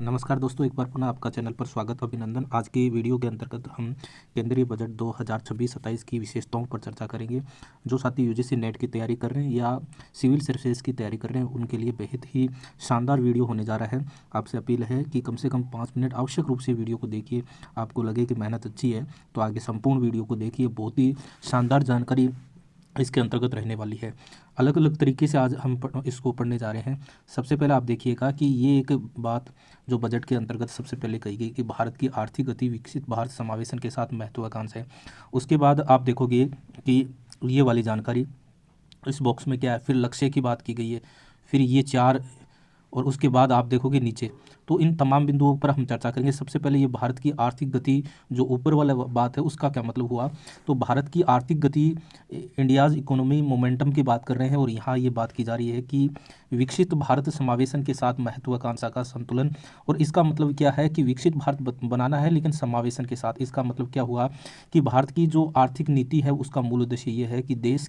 नमस्कार दोस्तों, एक बार पुनः आपका चैनल पर स्वागत, अभिनंदन। आज के वीडियो के अंतर्गत हम केंद्रीय बजट 2026-27 की विशेषताओं पर चर्चा करेंगे। जो साथी यूजीसी नेट की तैयारी कर रहे हैं या सिविल सर्विसेज की तैयारी कर रहे हैं, उनके लिए बेहद ही शानदार वीडियो होने जा रहा है। आपसे अपील है कि कम से कम 5 मिनट आवश्यक रूप से वीडियो को देखिए। आपको लगे कि मेहनत अच्छी है तो आगे संपूर्ण वीडियो को देखिए। बहुत ही शानदार जानकारी इसके अंतर्गत रहने वाली है। अलग अलग तरीके से आज हम इसको पढ़ने जा रहे हैं। सबसे पहले आप देखिएगा कि ये एक बात जो बजट के अंतर्गत सबसे पहले कही गई कि भारत की आर्थिक गति विकसित भारत समावेशन के साथ महत्वाकांक्षा है। उसके बाद आप देखोगे कि ये वाली जानकारी इस बॉक्स में क्या है, फिर लक्ष्य की बात की गई है, फिर ये चार, और उसके बाद आप देखोगे नीचे। तो इन तमाम बिंदुओं पर हम चर्चा करेंगे। सबसे पहले ये भारत की आर्थिक गति, जो ऊपर वाला बात है उसका क्या मतलब हुआ। तो भारत की आर्थिक गति, इंडियाज़ इकोनॉमी मोमेंटम की बात कर रहे हैं, और यहाँ ये बात की जा रही है कि विकसित भारत समावेशन के साथ महत्वाकांक्षा का संतुलन। और इसका मतलब क्या है कि विकसित भारत बनाना है लेकिन समावेशन के साथ। इसका मतलब क्या हुआ कि भारत की जो आर्थिक नीति है उसका मूल उद्देश्य ये है कि देश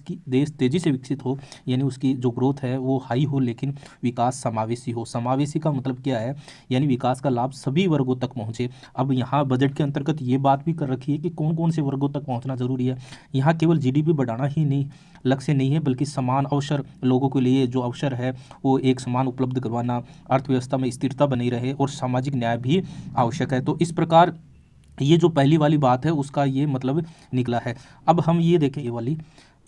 तेज़ी से विकसित हो, यानी उसकी जो ग्रोथ है वो हाई हो, लेकिन विकास समावेशी हो। समावेशी का मतलब क्या है, यानी विकास का लाभ सभी वर्गों तक पहुंचे। अब यहाँ बजट के अंतर्गत ये बात भी कर रखी है कि कौन कौन से वर्गों तक पहुंचना जरूरी है। यहाँ केवल जीडीपी बढ़ाना ही नहीं लक्ष्य नहीं है, बल्कि समान अवसर, लोगों के लिए जो अवसर है वो एक समान उपलब्ध करवाना, अर्थव्यवस्था में स्थिरता बनी रहे, और सामाजिक न्याय भी आवश्यक है। तो इस प्रकार ये जो पहली वाली बात है उसका ये मतलब निकला है। अब हम ये देखें, ये वाली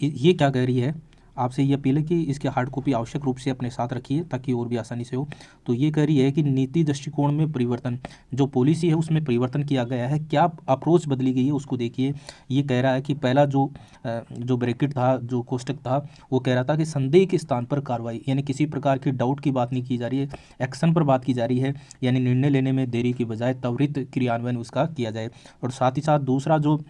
ये क्या कह रही है। आपसे ये अपील है कि इसके हार्ड कॉपी आवश्यक रूप से अपने साथ रखिए ताकि और भी आसानी से हो। तो ये कह रही है कि नीति दृष्टिकोण में परिवर्तन, जो पॉलिसी है उसमें परिवर्तन किया गया है। क्या अप्रोच बदली गई है उसको देखिए। ये कह रहा है कि पहला जो ब्रैकेट था, जो कोष्टक था, वो कह रहा था कि संदेह के स्थान पर कार्रवाई, यानी किसी प्रकार की डाउट की बात नहीं की जा रही है, एक्शन पर बात की जा रही है, यानी निर्णय लेने में देरी की बजाय त्वरित क्रियान्वयन उसका किया जाए। और साथ ही साथ दूसरा जो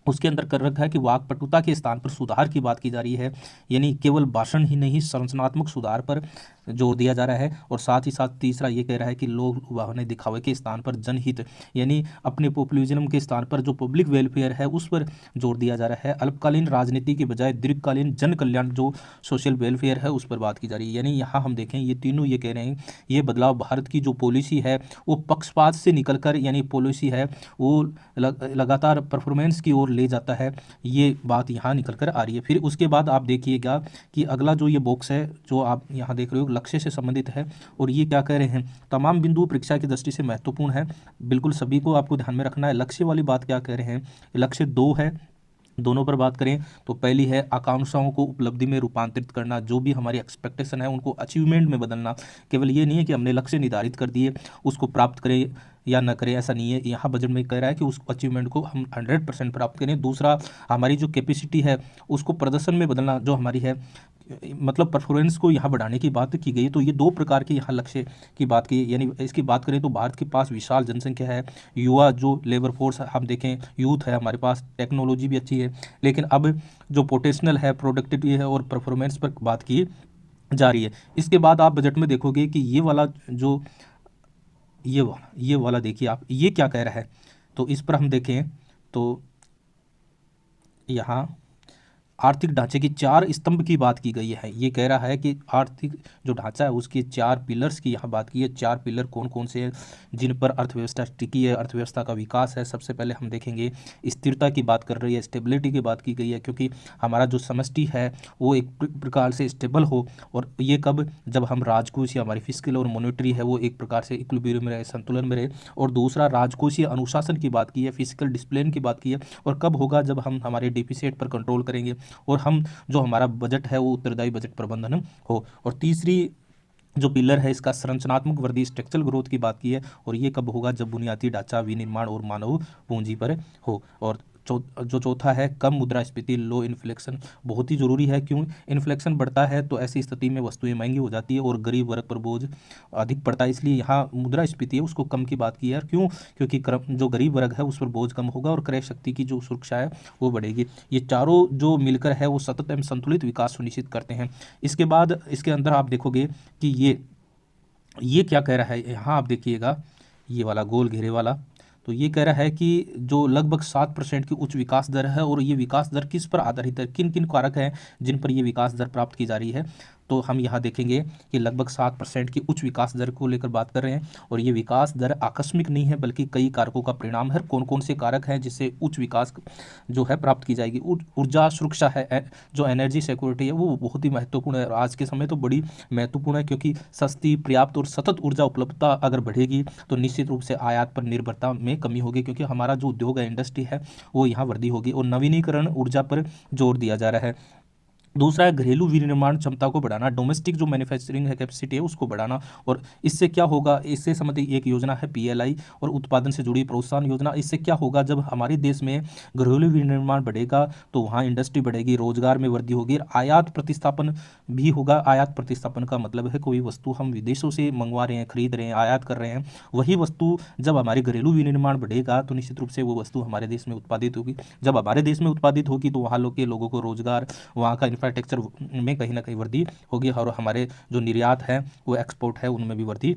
उसके अंदर कर रखा है कि वाकपटुता के स्थान पर सुधार की बात की जा रही है, यानी केवल भाषण ही नहीं, संरचनात्मक सुधार पर जोर दिया जा रहा है। और साथ ही साथ तीसरा ये कह रहा है कि लोग वाहने दिखावे के स्थान पर जनहित, यानी अपने पॉपुलिज्म के स्थान पर जो पब्लिक वेलफेयर है उस पर जोर दिया जा रहा है। अल्पकालीन राजनीति के बजाय दीर्घकालीन जन कल्याण, जो सोशल वेलफेयर है, उस पर बात की जा रही है। यानी यहाँ हम देखें ये तीनों ये कह रहे हैं ये बदलाव भारत की जो पॉलिसी है वो पक्षपात से निकलकर, यानी पॉलिसी है वो लगातार परफॉर्मेंस की ओर ले जाता है। ये बात यहाँ निकल कर आ रही है। फिर उसके बाद आप देखिएगा कि अगला जो ये बॉक्स है जो आप यहाँ देख रहे हो लक्ष्य से संबंधित है, और ये क्या कह रहे हैं, तमाम बिंदु परीक्षा की दृष्टि से महत्वपूर्ण है, बिल्कुल सभी को आपको ध्यान में रखना है। लक्ष्य वाली बात क्या कह रहे हैं, लक्ष्य 2 है। दोनों पर बात करें तो पहली है आकांक्षाओं को उपलब्धि में रूपांतरित करना, जो भी हमारी एक्सपेक्टेशन है उनको अचीवमेंट में बदलना। केवल ये नहीं है कि हमने लक्ष्य निर्धारित कर दिए उसको प्राप्त करें या न करें, ऐसा नहीं है। यहाँ बजट में कह रहा है कि उस अचीवमेंट को हम 100% प्राप्त करें। दूसरा, हमारी जो कैपेसिटी है उसको प्रदर्शन में बदलना, जो हमारी है मतलब परफॉर्मेंस को यहाँ बढ़ाने की बात की गई है। तो ये 2 प्रकार के यहाँ लक्ष्य की बात की, यानी इसकी बात करें तो भारत के पास विशाल जनसंख्या है, युवा जो लेबर फोर्स हम देखें यूथ है हमारे पास, टेक्नोलॉजी भी अच्छी है, लेकिन अब जो पोटेंशियल है, प्रोडक्टिविटी है और परफॉर्मेंस पर बात की जा रही है। इसके बाद आप बजट में देखोगे कि ये वाला जो ये वाला देखिए आप, ये क्या कह रहा है। तो इस पर हम देखें तो यहाँ आर्थिक ढांचे की 4 स्तंभ की बात की गई है। ये कह रहा है कि आर्थिक जो ढांचा है उसके 4 पिलर्स की यहाँ बात की है। 4 पिलर कौन कौन से हैं जिन पर अर्थव्यवस्था टिकी है, अर्थव्यवस्था का विकास है। सबसे पहले हम देखेंगे स्थिरता की बात कर रही है, स्टेबिलिटी की बात की गई है, क्योंकि हमारा जो समष्टि है वो एक प्रकार से स्टेबल हो। और ये कब, जब हम राजकोषीय, हमारी फिस्कल और मॉनेटरी है वो एक प्रकार से इक्विलिब्रियम में रहे, संतुलन में रहे। और दूसरा, राजकोषीय अनुशासन की बात की है, फिजिकल डिसिप्लिन की बात की है। और कब होगा, जब हम हमारे डिफिसिट पर कंट्रोल करेंगे और हम जो हमारा बजट है वो उत्तरदायी बजट प्रबंधन हो। और तीसरी जो पिलर है इसका संरचनात्मक वृद्धि, स्ट्रक्चरल ग्रोथ की बात की है, और ये कब होगा, जब बुनियादी ढांचा विनिर्माण और मानव पूंजी पर हो। और जो चौथा है कम मुद्रास्फीति, लो इन्फ्लेशन, बहुत ही जरूरी है। क्यों, इन्फ्लेशन बढ़ता है तो ऐसी स्थिति में वस्तुएं महंगी हो जाती है और गरीब वर्ग पर बोझ अधिक पड़ता है, इसलिए यहाँ मुद्रास्फीति है उसको कम की बात की है। क्यों, क्योंकि जो गरीब वर्ग है उस पर बोझ कम होगा और क्रय शक्ति की जो सुरक्षा है वो बढ़ेगी। ये चारों जो मिलकर है वो सतत एवं संतुलित विकास सुनिश्चित करते हैं। इसके बाद इसके अंदर आप देखोगे कि ये क्या कह रहा है, यहाँ आप देखिएगा ये वाला गोल घेरे वाला। तो ये कह रहा है कि जो लगभग 7% की उच्च विकास दर है, और ये विकास दर किस पर आधारित है, किन किन कारक हैं जिन पर ये विकास दर प्राप्त की जा रही है। तो हम यहाँ देखेंगे कि लगभग 7% की उच्च विकास दर को लेकर बात कर रहे हैं। और ये विकास दर आकस्मिक नहीं है बल्कि कई कारकों का परिणाम है। कौन कौन से कारक हैं जिससे उच्च विकास जो है प्राप्त की जाएगी? ऊर्जा सुरक्षा है, जो एनर्जी सिक्योरिटी है वो बहुत ही महत्वपूर्ण है। आज के समय तो बड़ी महत्वपूर्ण है, क्योंकि सस्ती, पर्याप्त और सतत ऊर्जा उपलब्धता अगर बढ़ेगी तो निश्चित रूप से आयात पर निर्भरता में कमी होगी, क्योंकि हमारा जो उद्योग है, इंडस्ट्री है, वो यहाँ वृद्धि होगी। और नवीनीकरण ऊर्जा पर जोर दिया जा रहा है। दूसरा है घरेलू विनिर्माण क्षमता को बढ़ाना, डोमेस्टिक जो मैन्युफैक्चरिंग है कैपेसिटी है उसको बढ़ाना। और इससे क्या होगा, इससे संबंधित एक योजना है पीएलआई और उत्पादन से जुड़ी प्रोत्साहन योजना। इससे क्या होगा, जब हमारे देश में घरेलू विनिर्माण बढ़ेगा तो वहाँ इंडस्ट्री बढ़ेगी, रोजगार में वृद्धि होगी, और आयात प्रतिस्थापन भी होगा। आयात प्रतिस्थापन का मतलब है कोई वस्तु हम विदेशों से मंगवा रहे हैं, खरीद रहे हैं, आयात कर रहे हैं, वही वस्तु जब हमारे घरेलू विनिर्माण बढ़ेगा तो निश्चित रूप से वो वस्तु हमारे देश में उत्पादित होगी। जब हमारे देश में उत्पादित होगी तो वहाँ के लोगों को रोजगार, वहाँ का इंफ्रास्ट्रक्चर में कहीं ना कहीं वृद्धि होगी, और हमारे जो निर्यात है वो एक्सपोर्ट है उनमें भी वृद्धि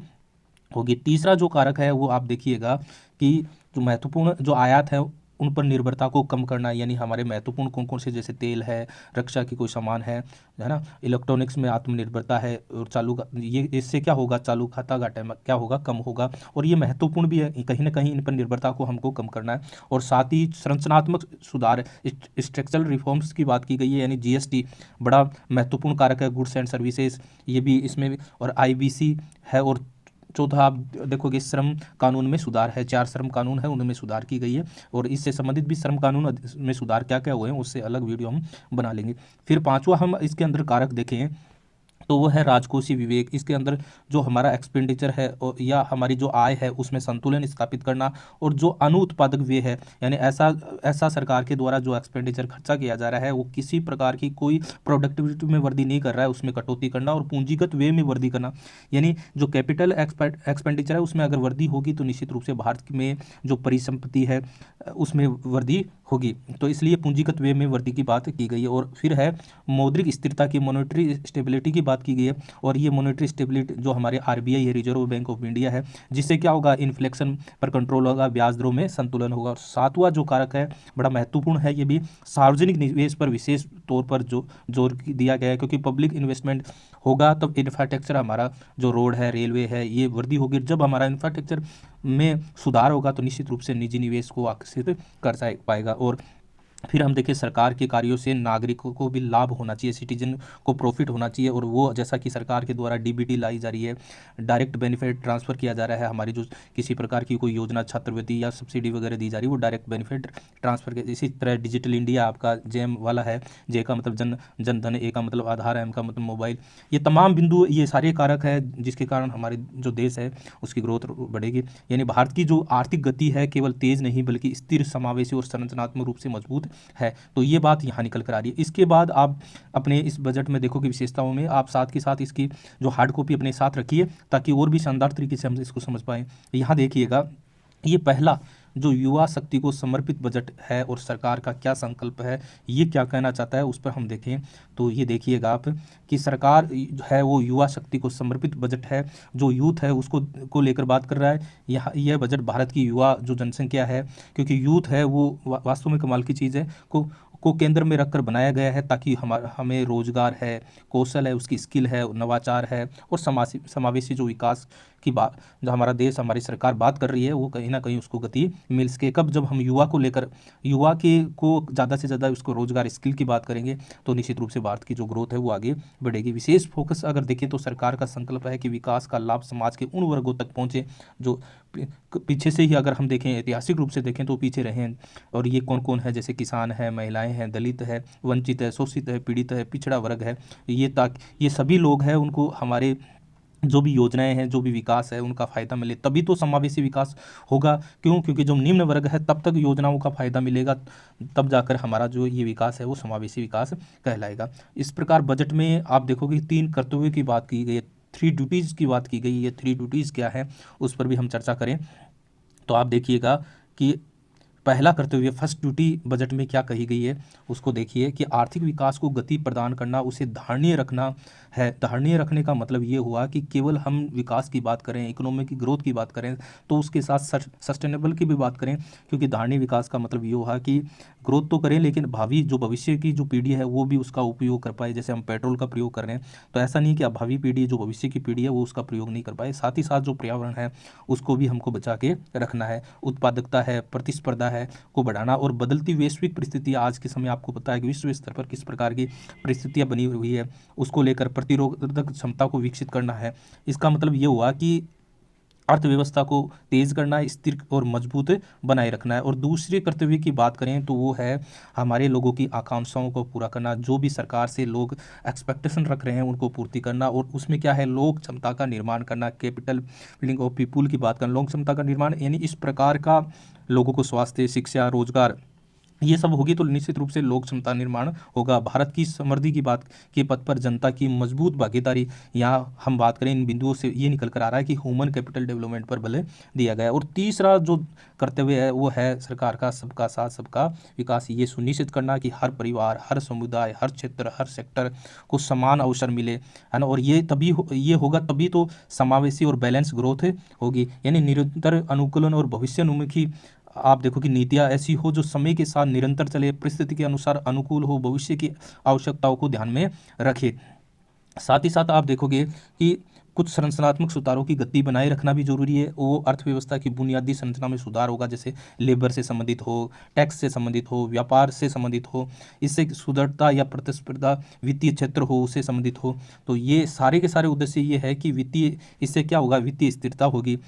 होगी। तीसरा जो कारक है वो आप देखिएगा कि जो महत्वपूर्ण जो आयात है उन पर निर्भरता को कम करना, यानी हमारे महत्वपूर्ण कौन कौन से, जैसे तेल है, रक्षा की कोई सामान है ना, इलेक्ट्रॉनिक्स में आत्मनिर्भरता है, और ये इससे क्या होगा, चालू खाता घाटे में क्या होगा, कम होगा। और ये महत्वपूर्ण भी है, कहीं ना कहीं इन पर निर्भरता को हमको कम करना है। और साथ ही संरचनात्मक सुधार, स्ट्रक्चरल रिफॉर्म्स की बात की गई है, यानी जीएसटी बड़ा महत्वपूर्ण कारक है, गुड्स एंड सर्विसेज, ये भी इसमें भी, और आईबीसी है। और चौथा आप देखोगे श्रम कानून में सुधार है, 4 श्रम कानून है उनमें सुधार की गई है, और इससे संबंधित भी श्रम कानून में सुधार क्या क्या हुए हैं उससे अलग वीडियो हम बना लेंगे। फिर पांचवा हम इसके अंदर कारक देखें तो वो है राजकोषीय विवेक। इसके अंदर जो हमारा एक्सपेंडिचर है या हमारी जो आय है उसमें संतुलन स्थापित करना, और जो अनुत्पादक व्यय है, यानी ऐसा सरकार के द्वारा जो एक्सपेंडिचर खर्चा किया जा रहा है वो किसी प्रकार की कोई प्रोडक्टिविटी में वृद्धि नहीं कर रहा है, उसमें कटौती करना, और पूंजीगत व्यय में वृद्धि करना, यानी जो कैपिटल एक्सपेंडिचर है उसमें अगर वृद्धि होगी तो निश्चित रूप से भारत में जो परिसंपत्ति है उसमें वृद्धि होगी, तो इसलिए पूंजीगत व्यय में वृद्धि की बात की गई है। और फिर है मौद्रिक स्थिरता की, मॉनेटरी स्टेबिलिटी की बात की गई है, और ये मॉनेटरी स्टेबिलिटी जो हमारे आरबीआई है, रिजर्व बैंक ऑफ इंडिया है, जिससे क्या होगा, इन्फ्लेशन पर कंट्रोल होगा, ब्याज दरों में संतुलन होगा। और सातवां जो कारक है बड़ा महत्वपूर्ण है, ये भी सार्वजनिक निवेश पर विशेष तौर पर जोर दिया गया है, क्योंकि पब्लिक इन्वेस्टमेंट होगा तब इंफ्रास्ट्रक्चर, हमारा जो रोड है, रेलवे है, ये वृद्धि होगी। जब हमारा इंफ्रास्ट्रक्चर में सुधार होगा तो निश्चित रूप से निजी निवेश को आकर्षित कर पाएगा। और फिर हम देखें सरकार के कार्यों से नागरिकों को भी लाभ होना चाहिए, सिटीजन को प्रॉफिट होना चाहिए, और वो जैसा कि सरकार के द्वारा डीबीटी लाई जा रही है, डायरेक्ट बेनिफिट ट्रांसफ़र किया जा रहा है, हमारी जो किसी प्रकार की कोई योजना, छात्रवृत्ति या सब्सिडी वगैरह दी जा रही है वो डायरेक्ट बेनिफिट ट्रांसफ़र के। इसी तरह डिजिटल इंडिया आपका जेम वाला है, जे का मतलब जन धन, ए का मतलब आधार, एम का मतलब मोबाइल, ये तमाम बिंदु, ये सारे कारक है जिसके कारण हमारे जो देश है उसकी ग्रोथ बढ़ेगी। यानी भारत की जो आर्थिक गति है केवल तेज़ नहीं बल्कि स्थिर, समावेशी और संरचनात्मक रूप से मजबूत है, तो ये बात यहाँ निकल कर आ रही है। इसके बाद आप अपने इस बजट में देखोगे विशेषताओं में आप साथ के साथ इसकी जो हार्ड कॉपी अपने साथ रखिए ताकि और भी शानदार तरीके से हम इसको समझ पाएँ। यहाँ देखिएगा, ये पहला जो युवा शक्ति को समर्पित बजट है और सरकार का क्या संकल्प है, ये क्या कहना चाहता है, उस पर हम देखें तो ये देखिएगा आप कि सरकार है वो युवा शक्ति को समर्पित बजट है, जो यूथ है उसको को लेकर बात कर रहा है। यह बजट भारत की युवा जो जनसंख्या है, क्योंकि यूथ है वो वास्तव में कमाल की चीज़ है, को केंद्र में रखकर बनाया गया है, ताकि हमें रोजगार है, कौशल है, उसकी स्किल है, नवाचार है, और समावेशी जो विकास की बात जो हमारा देश, हमारी सरकार बात कर रही है वो कहीं ना कहीं उसको गति मिल सके। कब, जब हम युवा को ज़्यादा से ज़्यादा उसको रोजगार, स्किल की बात करेंगे तो निश्चित रूप से भारत की जो ग्रोथ है वो आगे बढ़ेगी। विशेष फोकस अगर देखें तो सरकार का संकल्प है कि विकास का लाभ समाज के उन वर्गों तक पहुँचे जो पीछे से ही, अगर हम देखें ऐतिहासिक रूप से देखें तो पीछे रहे हैं। और ये कौन कौन है, जैसे किसान है, महिलाएं हैं, दलित है, वंचित है, शोषित है, पीड़ित है, पिछड़ा वर्ग है, ये सभी लोग हैं, उनको हमारे जो भी योजनाएं हैं, जो भी विकास है उनका फ़ायदा मिले, तभी तो समावेशी विकास होगा। क्यों? क्योंकि जो निम्न वर्ग है तब तक योजनाओं का फ़ायदा मिलेगा, तब जाकर हमारा जो ये विकास है वो समावेशी विकास कहलाएगा। इस प्रकार बजट में आप देखोगे 3 कर्तव्यों की बात की गई है, 3 ड्यूटीज़ की बात की गई है। 3 ड्यूटीज़ क्या है उस पर भी हम चर्चा करें तो आप देखिएगा कि पहला कर्तव्य फर्स्ट ड्यूटी बजट में क्या कही गई है उसको देखिए कि आर्थिक विकास को गति प्रदान करना, उसे धारणीय रखना है। धारणीय रखने का मतलब ये हुआ कि केवल हम विकास की बात करें, इकोनॉमी की ग्रोथ की बात करें, तो उसके साथ सस्टेनेबल की भी बात करें, क्योंकि धारणीय विकास का मतलब ये हुआ कि ग्रोथ तो करें लेकिन भविष्य की जो पीढ़ी है वो भी उसका उपयोग कर पाए। जैसे हम पेट्रोल का प्रयोग कर रहे हैं तो ऐसा नहीं कि भावी पीढ़ी, जो भविष्य की पीढ़ी है वो उसका प्रयोग नहीं कर पाए। साथ ही साथ जो पर्यावरण है उसको भी हमको बचा के रखना है। उत्पादकता है, प्रतिस्पर्धा है को बढ़ाना, और बदलती वैश्विक परिस्थितियाँ, आज के समय आपको पता है कि विश्व स्तर पर किस प्रकार की परिस्थितियाँ बनी हुई है, उसको लेकर प्रतिरोधक क्षमता को विकसित करना है। इसका मतलब ये हुआ कि अर्थव्यवस्था को तेज करना है, स्थिर और मजबूत बनाए रखना है। और दूसरे कर्तव्य की बात करें तो वो है हमारे लोगों की आकांक्षाओं को पूरा करना। जो भी सरकार से लोग एक्सपेक्टेशन रख रहे हैं उनको पूर्ति करना, और उसमें क्या है, लोक क्षमता का निर्माण करना, कैपिटल बिल्डिंग ऑफ पीपुल की बात करना। लोक क्षमता का निर्माण यानी इस प्रकार का लोगों को स्वास्थ्य, शिक्षा, रोजगार, ये सब होगी तो निश्चित रूप से लोक क्षमता निर्माण होगा। भारत की समृद्धि की बात के पथ पर जनता की मजबूत भागीदारी, यहाँ हम बात करें इन बिंदुओं से ये निकल कर आ रहा है कि ह्यूमन कैपिटल डेवलपमेंट पर बल दिया गया है। और तीसरा जो कर्तव्य है वो है सरकार का सबका साथ सबका विकास। ये सुनिश्चित करना कि हर परिवार, हर समुदाय, हर क्षेत्र, हर सेक्टर को समान अवसर मिले, है ना। और ये ये होगा तभी तो समावेशी और बैलेंस ग्रोथ होगी, यानी निरंतर अनुकूलन और भविष्योन्मुखी आप देखो कि नीतियाँ ऐसी हो जो समय के साथ निरंतर चले, परिस्थिति के अनुसार अनुकूल हो, भविष्य की आवश्यकताओं को ध्यान में रखे। साथ ही साथ आप देखोगे कि कुछ संरचनात्मक सुधारों की गति बनाए रखना भी जरूरी है। वो अर्थव्यवस्था की बुनियादी संरचना में सुधार होगा, जैसे लेबर से संबंधित हो, टैक्स से संबंधित हो, व्यापार से संबंधित हो, इससे सुदृढ़ता या प्रतिस्पर्धा, वित्तीय क्षेत्र हो उससे संबंधित हो। तो ये सारे के सारे उद्देश्य ये है कि इससे क्या होगा, वित्तीय स्थिरता होगी,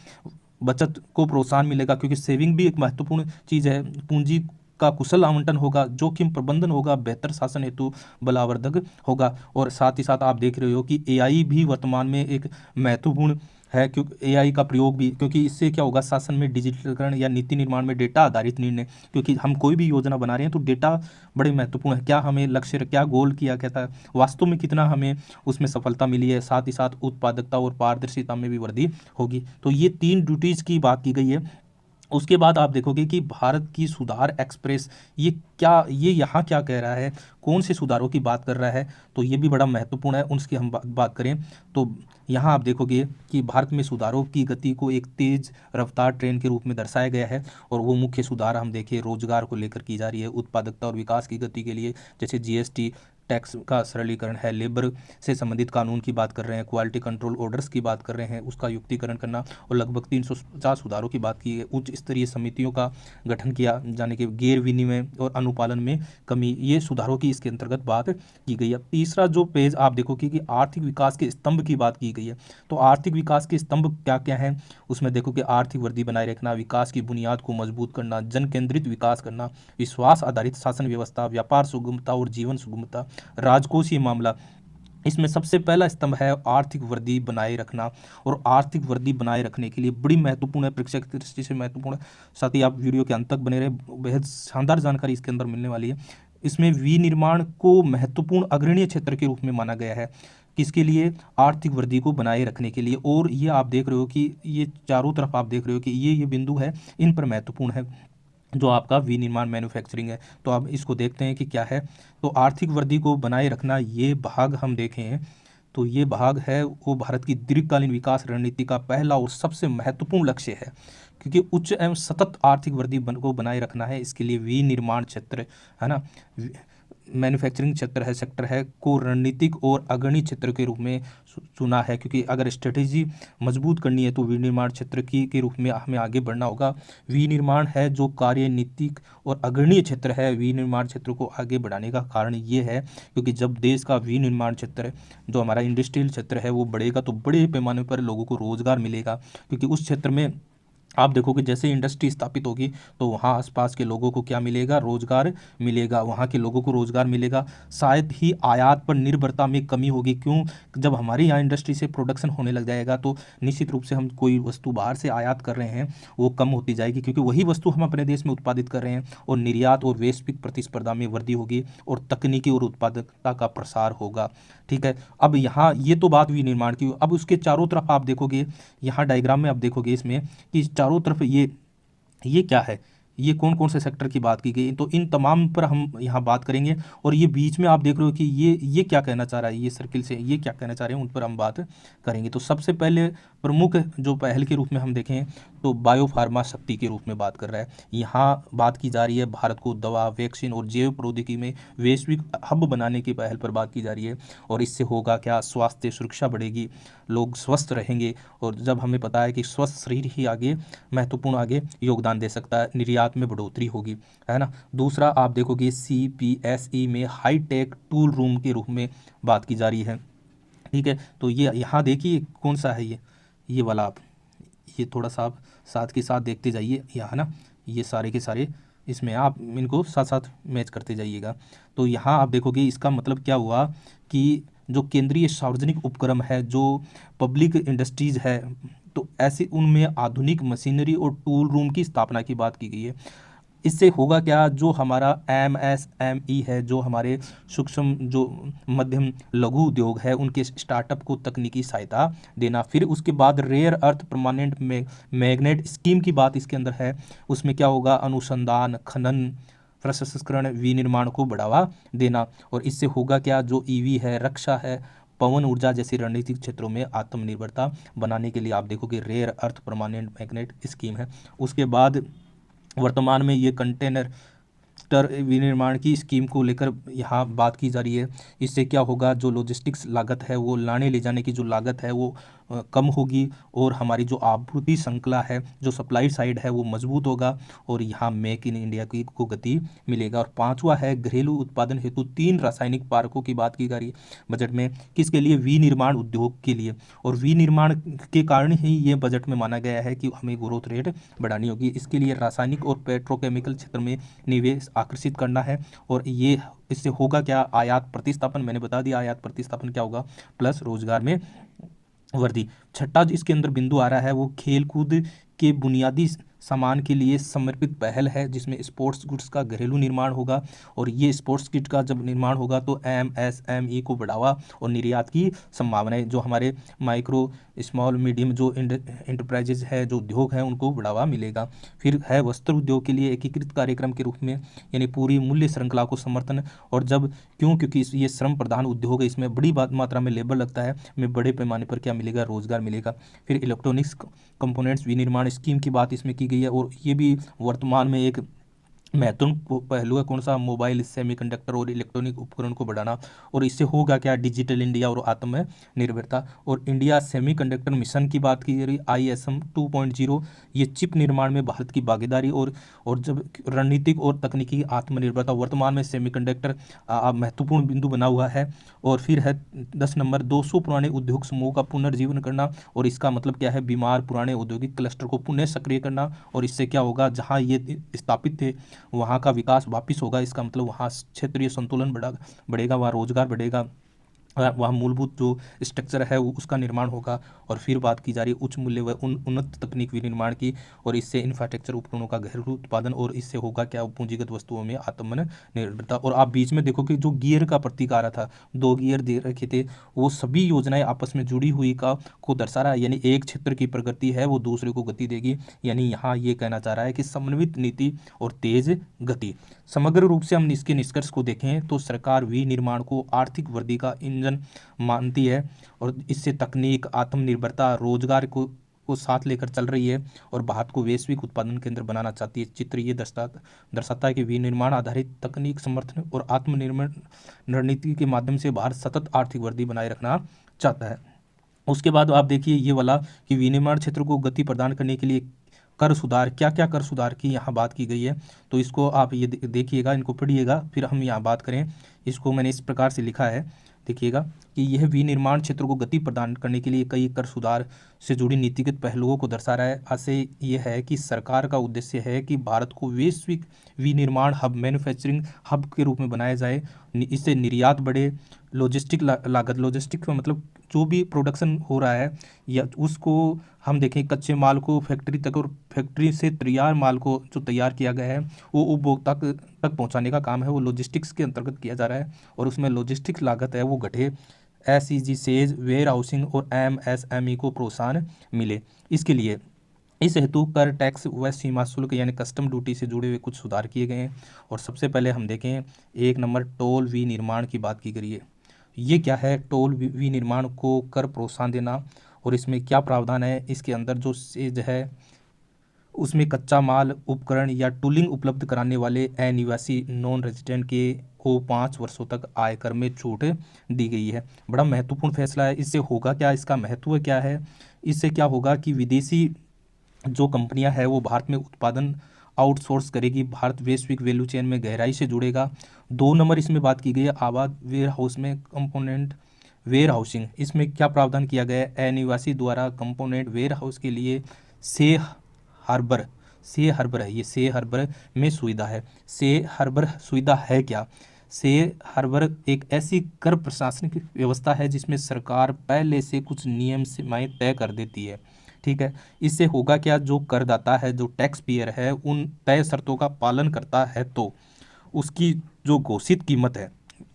बचत को प्रोत्साहन मिलेगा, क्योंकि सेविंग भी एक महत्वपूर्ण चीज़ है। पूंजी का कुशल आवंटन होगा, जोखिम प्रबंधन होगा, बेहतर शासन हेतु बलावर्धक होगा। और साथ ही साथ आप देख रहे हो कि एआई भी वर्तमान में एक महत्वपूर्ण है, क्योंकि एआई का प्रयोग भी, क्योंकि इससे क्या होगा, शासन में डिजिटलीकरण या नीति निर्माण में डेटा आधारित निर्णय, क्योंकि हम कोई भी योजना बना रहे हैं तो डेटा बड़े महत्वपूर्ण है। क्या हमें लक्ष्य, क्या गोल किया गया था, वास्तव में कितना हमें उसमें सफलता मिली है। साथ ही साथ उत्पादकता और पारदर्शिता में भी वृद्धि होगी। तो ये 3 ड्यूटीज़ की बात की गई है। उसके बाद आप देखोगे कि भारत की सुधार एक्सप्रेस, ये यहाँ क्या कह रहा है, कौन से सुधारों की बात कर रहा है, तो ये भी बड़ा महत्वपूर्ण है। उसकी हम बात करें तो यहाँ आप देखोगे कि भारत में सुधारों की गति को एक तेज रफ्तार ट्रेन के रूप में दर्शाया गया है। और वो मुख्य सुधार हम देखें रोजगार को लेकर की जा रही है, उत्पादकता और विकास की गति के लिए, जैसे जीएसटी टैक्स का सरलीकरण है, लेबर से संबंधित कानून की बात कर रहे हैं, क्वालिटी कंट्रोल ऑर्डर्स की बात कर रहे हैं, उसका युक्तिकरण करना, और लगभग 350 सुधारों की बात की है। उच्च स्तरीय समितियों का गठन किया जाने के, गैर विनिमय और अनुपालन में कमी, ये सुधारों की इसके अंतर्गत बात की गई है। तीसरा जो पेज आप देखोगे कि आर्थिक विकास के स्तंभ की बात की गई है। तो आर्थिक विकास के स्तंभ क्या क्या हैं, उसमें देखो कि आर्थिक वृद्धि बनाए रखना, विकास की बुनियाद को मजबूत करना, जन केंद्रित विकास करना, विश्वास आधारित शासन व्यवस्था, व्यापार सुगमता और जीवन सुगमता, राजकोषीय मामला। इसमें सबसे पहला स्तंभ है आर्थिक वृद्धि बनाए रखना। और आर्थिक वृद्धि बनाए रखने के लिए बड़ी महत्वपूर्ण है, परीक्षा की दृष्टि से महत्वपूर्ण है। साथ ही आप वीडियो के अंत तक बने रहे, बेहद शानदार जानकारी इसके अंदर मिलने वाली है। इसमें विनिर्माण को महत्वपूर्ण अग्रणीय क्षेत्र के रूप में माना गया है, किसके लिए, आर्थिक वृद्धि को बनाए रखने के लिए। और ये आप देख रहे हो कि ये चारों तरफ आप देख रहे हो कि ये बिंदु है, इन पर महत्वपूर्ण है जो आपका विनिर्माण मैन्युफैक्चरिंग है। तो अब इसको देखते हैं कि क्या है। तो आर्थिक वृद्धि को बनाए रखना, ये भाग हम देखें तो ये भाग है वो भारत की दीर्घकालीन विकास रणनीति का पहला और सबसे महत्वपूर्ण लक्ष्य है, क्योंकि उच्च एवं सतत आर्थिक वृद्धि को बनाए रखना है। इसके लिए विनिर्माण क्षेत्र है ना, मैन्युफैक्चरिंग क्षेत्र सेक्टर है को रणनीतिक और अग्रणी क्षेत्र के रूप में चुना है, क्योंकि अगर स्ट्रेटेजी मजबूत करनी है तो विनिर्माण क्षेत्र के रूप में हमें आगे बढ़ना होगा। विनिर्माण है जो कार्यनीतिक और अग्रणीय क्षेत्र है। विनिर्माण क्षेत्र को आगे बढ़ाने का कारण ये है क्योंकि जब देश का विनिर्माण क्षेत्र, जो हमारा इंडस्ट्रियल क्षेत्र है, वो बढ़ेगा तो बड़े पैमाने पर लोगों को रोजगार मिलेगा, क्योंकि उस क्षेत्र में आप देखोगे जैसे इंडस्ट्री स्थापित होगी तो वहाँ आसपास के लोगों को क्या मिलेगा, रोजगार मिलेगा, वहाँ के लोगों को रोजगार मिलेगा। शायद ही आयात पर निर्भरता में कमी होगी। क्यों, जब हमारे यहाँ इंडस्ट्री से प्रोडक्शन होने लग जाएगा तो निश्चित रूप से हम कोई वस्तु बाहर से आयात कर रहे हैं वो कम होती जाएगी, क्योंकि वही वस्तु हम अपने देश में उत्पादित कर रहे हैं। और निर्यात और वैश्विक प्रतिस्पर्धा में वृद्धि होगी और तकनीकी और उत्पादकता का प्रसार होगा। ठीक है, अब यहाँ ये तो बात विनिर्माण की। अब उसके चारों तरफ आप देखोगे, यहाँ डायग्राम में आप देखोगे इसमें कि चारों तरफ ये क्या है, ये कौन कौन से सेक्टर की बात की गई, तो इन तमाम पर हम यहाँ बात करेंगे। और ये बीच में आप देख रहे हो कि ये क्या कहना चाह रहा है, ये सर्किल से ये क्या कहना चाह रहे हैं, उन पर हम बात करेंगे। तो सबसे पहले प्रमुख जो पहल के रूप में हम देखें तो बायो फार्मा शक्ति के रूप में बात कर रहा है। यहाँ बात की जा रही है भारत को दवा, वैक्सीन और जैव प्रौद्योगिकी में वैश्विक हब बनाने की पहल पर बात की जा रही है। और इससे होगा क्या, स्वास्थ्य सुरक्षा बढ़ेगी, लोग स्वस्थ रहेंगे। और जब हमें पता है कि स्वस्थ शरीर ही आगे महत्वपूर्ण आगे योगदान दे सकता है, निर्यात में बढ़ोतरी होगी, है ना। दूसरा आप देखोगे CPSE में हाई टेक टूल रूम के रूप में बात की जा रही है, ठीक है। तो ये यहाँ देखिए कौन सा है, ये वाला आप ये थोड़ा सा आप साथ के साथ देखते जाइए यहाँ ना, ये सारे के सारे इसमें आप इनको साथ साथ मैच करते जाइएगा। तो यहाँ आप देखोगे इसका मतलब क्या हुआ कि जो केंद्रीय सार्वजनिक उपक्रम है, जो पब्लिक इंडस्ट्रीज है, तो ऐसे उनमें आधुनिक मशीनरी और टूल रूम की स्थापना की बात की गई है। इससे होगा क्या, जो हमारा MSME है, जो हमारे सूक्ष्म जो मध्यम लघु उद्योग है, उनके स्टार्टअप को तकनीकी सहायता देना। फिर उसके बाद rare earth permanent magnet scheme की बात इसके अंदर है। उसमें क्या होगा, अनुसंधान, खनन, प्रसंस्करण, विनिर्माण को बढ़ावा देना। और इससे होगा क्या, जो EV है, रक्षा है, पवन ऊर्जा जैसी रणनीतिक क्षेत्रों में आत्मनिर्भरता बनाने के लिए आप देखोगे rare earth permanent magnet scheme है। उसके बाद वर्तमान में ये कंटेनर विनिर्माण की स्कीम को लेकर यहाँ बात की जा रही है। इससे क्या होगा, जो लॉजिस्टिक्स लागत है, वो लाने ले जाने की जो लागत है वो कम होगी, और हमारी जो आपूर्ति श्रृंखला है, जो सप्लाई साइड है, वो मजबूत होगा, और यहाँ मेक इन इंडिया की को गति मिलेगा। और पांचवा है घरेलू उत्पादन हेतु 3 रासायनिक पार्कों की बात की जा रही है बजट में, किसके लिए, विनिर्माण उद्योग के लिए। और विनिर्माण के कारण ही ये बजट में माना गया है कि हमें ग्रोथ रेट बढ़ानी होगी। इसके लिए रासायनिक और पेट्रोकेमिकल क्षेत्र में निवेश आकर्षित करना है। और ये इससे होगा क्या, आयात प्रतिस्थापन, मैंने बता दिया आयात प्रतिस्थापन क्या होगा, प्लस रोजगार में वृद्धि। छठा जो इसके अंदर बिंदु आ रहा है वो खेल कूद के बुनियादी सामान के लिए समर्पित पहल है, जिसमें स्पोर्ट्स गुड्स का घरेलू निर्माण होगा। और ये स्पोर्ट्स किट का जब निर्माण होगा तो MSME को बढ़ावा और निर्यात की संभावनाएं, जो हमारे माइक्रो स्मॉल मीडियम जो इंटरप्राइजेज है, जो उद्योग हैं, उनको बढ़ावा मिलेगा। फिर है वस्त्र उद्योग के लिए एकीकृत कार्यक्रम के रूप में, यानी पूरी मूल्य श्रृंखला को समर्थन। और जब क्योंकि ये श्रम प्रधान उद्योग है, इसमें बड़ी मात्रा में लेबर लगता है, में बड़े पैमाने पर क्या मिलेगा, रोजगार मिलेगा। फिर इलेक्ट्रॉनिक्स कंपोनेंट्स विनिर्माण स्कीम की बात इसमें की गई है, और ये भी वर्तमान में एक महत्वपूर्ण पहलू है। कौन सा, मोबाइल, सेमीकंडक्टर और इलेक्ट्रॉनिक उपकरण को बढ़ाना। और इससे होगा क्या, डिजिटल इंडिया और आत्मनिर्भरता। और इंडिया सेमीकंडक्टर मिशन की बात की जा रही, ISM 2.0, ये चिप निर्माण में भारत की भागीदारी। और जब रणनीतिक और तकनीकी आत्मनिर्भरता, वर्तमान में सेमीकंडक्टर महत्वपूर्ण बिंदु बना हुआ है। और फिर है 10 नंबर 200 पुराने उद्योग समूह का पुनर्जीवन करना। और इसका मतलब क्या है, बीमार पुराने औद्योगिक क्लस्टर को पुनः सक्रिय करना। और इससे क्या होगा, जहाँ ये स्थापित थे वहाँ का विकास वापिस होगा। इसका मतलब वहाँ क्षेत्रीय संतुलन बढ़ेगा, वहाँ रोजगार बढ़ेगा, वहाँ मूलभूत जो स्ट्रक्चर है वो उसका निर्माण होगा। और फिर बात की जा रही है उच्च मूल्य व उन्नत तकनीक विनिर्माण की। और इससे इंफ्रास्ट्रक्चर उपकरणों का घरेलू उत्पादन, और इससे होगा क्या, पूंजीगत वस्तुओं में आत्मनिर्भरता। और आप बीच में देखो कि जो गियर का प्रतीक आ रहा था, 2 गियर दे रखे थे, वो सभी योजनाएं आपस में जुड़ी हुई को दर्शा रहा है। यानी एक क्षेत्र की प्रगति है वो दूसरे को गति देगी। यानी यहाँ ये कहना चाह रहा है कि समन्वित नीति और तेज गति। समग्र रूप से हम इसके निष्कर्ष को देखें तो सरकार विनिर्माण को आर्थिक वृद्धि का इंजन मानती है, और इससे तकनीक, आत्मनिर्भरता, रोजगार को साथ लेकर चल रही है, और भारत को वैश्विक उत्पादन केंद्र बनाना चाहती है। चित्र ये दर्शाता है कि विनिर्माण आधारित तकनीक समर्थन और आत्मनिर्भर रणनीति के माध्यम से भारत सतत आर्थिक वृद्धि बनाए रखना चाहता है। उसके बाद आप देखिए ये वाला कि विनिर्माण क्षेत्र को गति प्रदान करने के लिए कर सुधार, क्या क्या कर सुधार की यहाँ बात की गई है। तो इसको आप ये देखिएगा, इनको पढ़िएगा, फिर हम यहाँ बात करें। इसको मैंने इस प्रकार से लिखा है, देखिएगा कि यह विनिर्माण क्षेत्र को गति प्रदान करने के लिए कई कर सुधार से जुड़ी नीतिगत पहलुओं को दर्शा रहा है। ऐसे ये है कि सरकार का उद्देश्य है कि भारत को वैश्विक विनिर्माण हब, मैन्युफैक्चरिंग हब के रूप में बनाया जाए। इससे निर्यात बढ़े, लॉजिस्टिक लागत, लॉजिस्टिक का मतलब जो भी प्रोडक्शन हो रहा है या उसको हम देखें, कच्चे माल को फैक्ट्री तक और फैक्ट्री से तैयार माल को जो तैयार किया गया है वो उपभोक्ता तक पहुंचाने का काम है, वो लॉजिस्टिक्स के अंतर्गत किया जा रहा है। और उसमें लॉजिस्टिक्स लागत है वो घटे, SEG सेज वेयर हाउसिंग और MSME को प्रोत्साहन मिले। इसके लिए इस हेतु कर, टैक्स व सीमा शुल्क यानी कस्टम ड्यूटी से जुड़े हुए कुछ सुधार किए गए हैं। और सबसे पहले हम देखें 1 नंबर टोल विनिर्माण की बात की गई है। ये क्या है? टोल विनिर्माण को कर प्रोत्साहन देना। और इसमें क्या प्रावधान है? इसके अंदर जो सेज है उसमें कच्चा माल, उपकरण या टूलिंग उपलब्ध कराने वाले अनिवासी नॉन रेजिडेंट के को 5 वर्षों तक आयकर में छूट दी गई है। बड़ा महत्वपूर्ण फैसला है। इससे होगा क्या? इसका महत्व क्या है? इससे क्या होगा कि विदेशी जो कंपनियां हैं वो भारत में उत्पादन आउटसोर्स करेगी, भारत वैश्विक वैल्यू चेन में गहराई से जुड़ेगा। 2 नंबर इसमें बात की गई है आबाद वेयर हाउस में कंपोनेंट वेयर हाउसिंग। इसमें क्या प्रावधान किया गया है? अनिवासी द्वारा कंपोनेंट वेयर हाउस के लिए से हार्बर से हार्बर है, ये से हार्बर में सुविधा है। से हार्बर सुविधा है क्या? से हार्बर एक ऐसी कर प्रशासनिक व्यवस्था है जिसमें सरकार पहले से कुछ नियम सीमाएं तय कर देती है। ठीक है। इससे होगा क्या? जो करदाता है, जो टैक्स पेयर है, उन तय शर्तों का पालन करता है तो उसकी जो घोषित कीमत है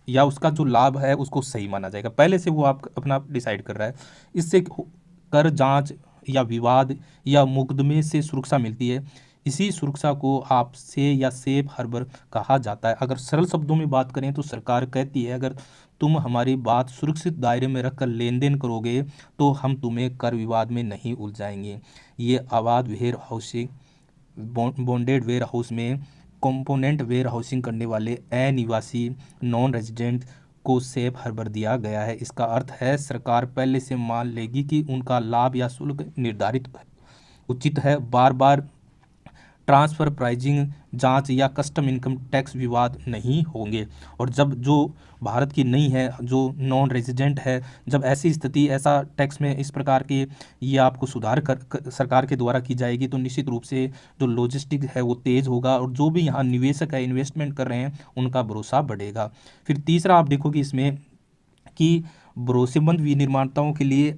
या उसका जो लाभ है उसको सही माना जाएगा। पहले से वो आप अपना डिसाइड कर रहा है। इससे कर जांच या विवाद या मुकदमे से सुरक्षा मिलती है। इसी सुरक्षा को आपसे या सेफ हार्बर कहा जाता है। अगर सरल शब्दों में बात करें तो सरकार कहती है अगर तुम हमारी बात सुरक्षित दायरे में रखकर लेन देन करोगे तो हम तुम्हें कर विवाद में नहीं उलझाएंगे। ये आबाद warehousing, bonded warehouse में कंपोनेंट वेयर हाउसिंग करने वाले अनिवासी नॉन रेजिडेंट को सेफ हार्बर दिया गया है। इसका अर्थ है सरकार पहले से मान लेगी कि उनका लाभ या शुल्क निर्धारित उचित है। बार बार ट्रांसफर प्राइजिंग जांच या कस्टम इनकम टैक्स विवाद नहीं होंगे। और जब जो भारत की नहीं है, जो नॉन रेजिडेंट है, जब ऐसी स्थिति ऐसा टैक्स में इस प्रकार के ये आपको सुधार कर सरकार के द्वारा की जाएगी तो निश्चित रूप से जो लॉजिस्टिक है वो तेज़ होगा और जो भी यहाँ निवेशक है, इन्वेस्टमेंट कर रहे हैं, उनका भरोसा बढ़ेगा। फिर तीसरा आप देखोगे इसमें कि भरोसेमंद विनिर्माताओं के लिए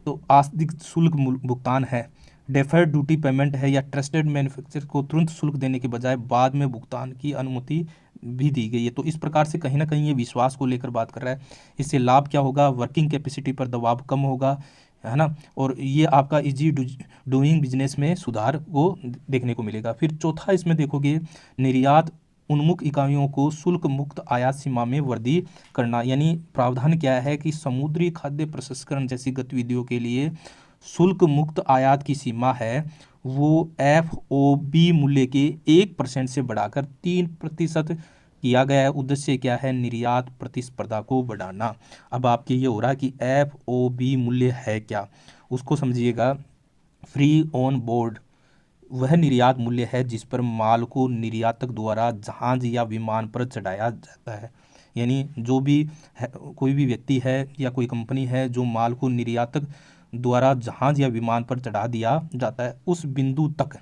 तो आस्तिक शुल्क भुगतान है, डेफर्ड ड्यूटी पेमेंट है या ट्रस्टेड मैन्युफैक्चरर को तुरंत शुल्क देने के बजाय बाद में भुगतान की अनुमति भी दी गई है। तो इस प्रकार से कहीं ना कहीं ये विश्वास को लेकर बात कर रहा है। इससे लाभ क्या होगा? वर्किंग कैपेसिटी पर दबाव कम होगा, है ना। और ये आपका इजी डूइंग बिजनेस में सुधार को देखने को मिलेगा। फिर चौथा इसमें देखोगे निर्यात उन्मुख इकाइयों को शुल्क मुक्त आयात सीमा में वृद्धि करना। यानी प्रावधान क्या है कि समुद्री खाद्य प्रसंस्करण जैसी गतिविधियों के लिए शुल्क मुक्त आयात की सीमा है वो FOB मूल्य के 1% से बढ़ाकर 3% किया गया है। उद्देश्य क्या है? निर्यात प्रतिस्पर्धा को बढ़ाना। अब आपके ये हो रहा है कि FOB मूल्य है क्या, उसको समझिएगा। फ्री ऑन बोर्ड वह निर्यात मूल्य है जिस पर माल को निर्यातक द्वारा जहाज या विमान पर चढ़ाया जाता है। यानी जो भी है, कोई भी व्यक्ति है या कोई कंपनी है जो माल को निर्यातक द्वारा जहाज या विमान पर चढ़ा दिया जाता है, उस बिंदु तक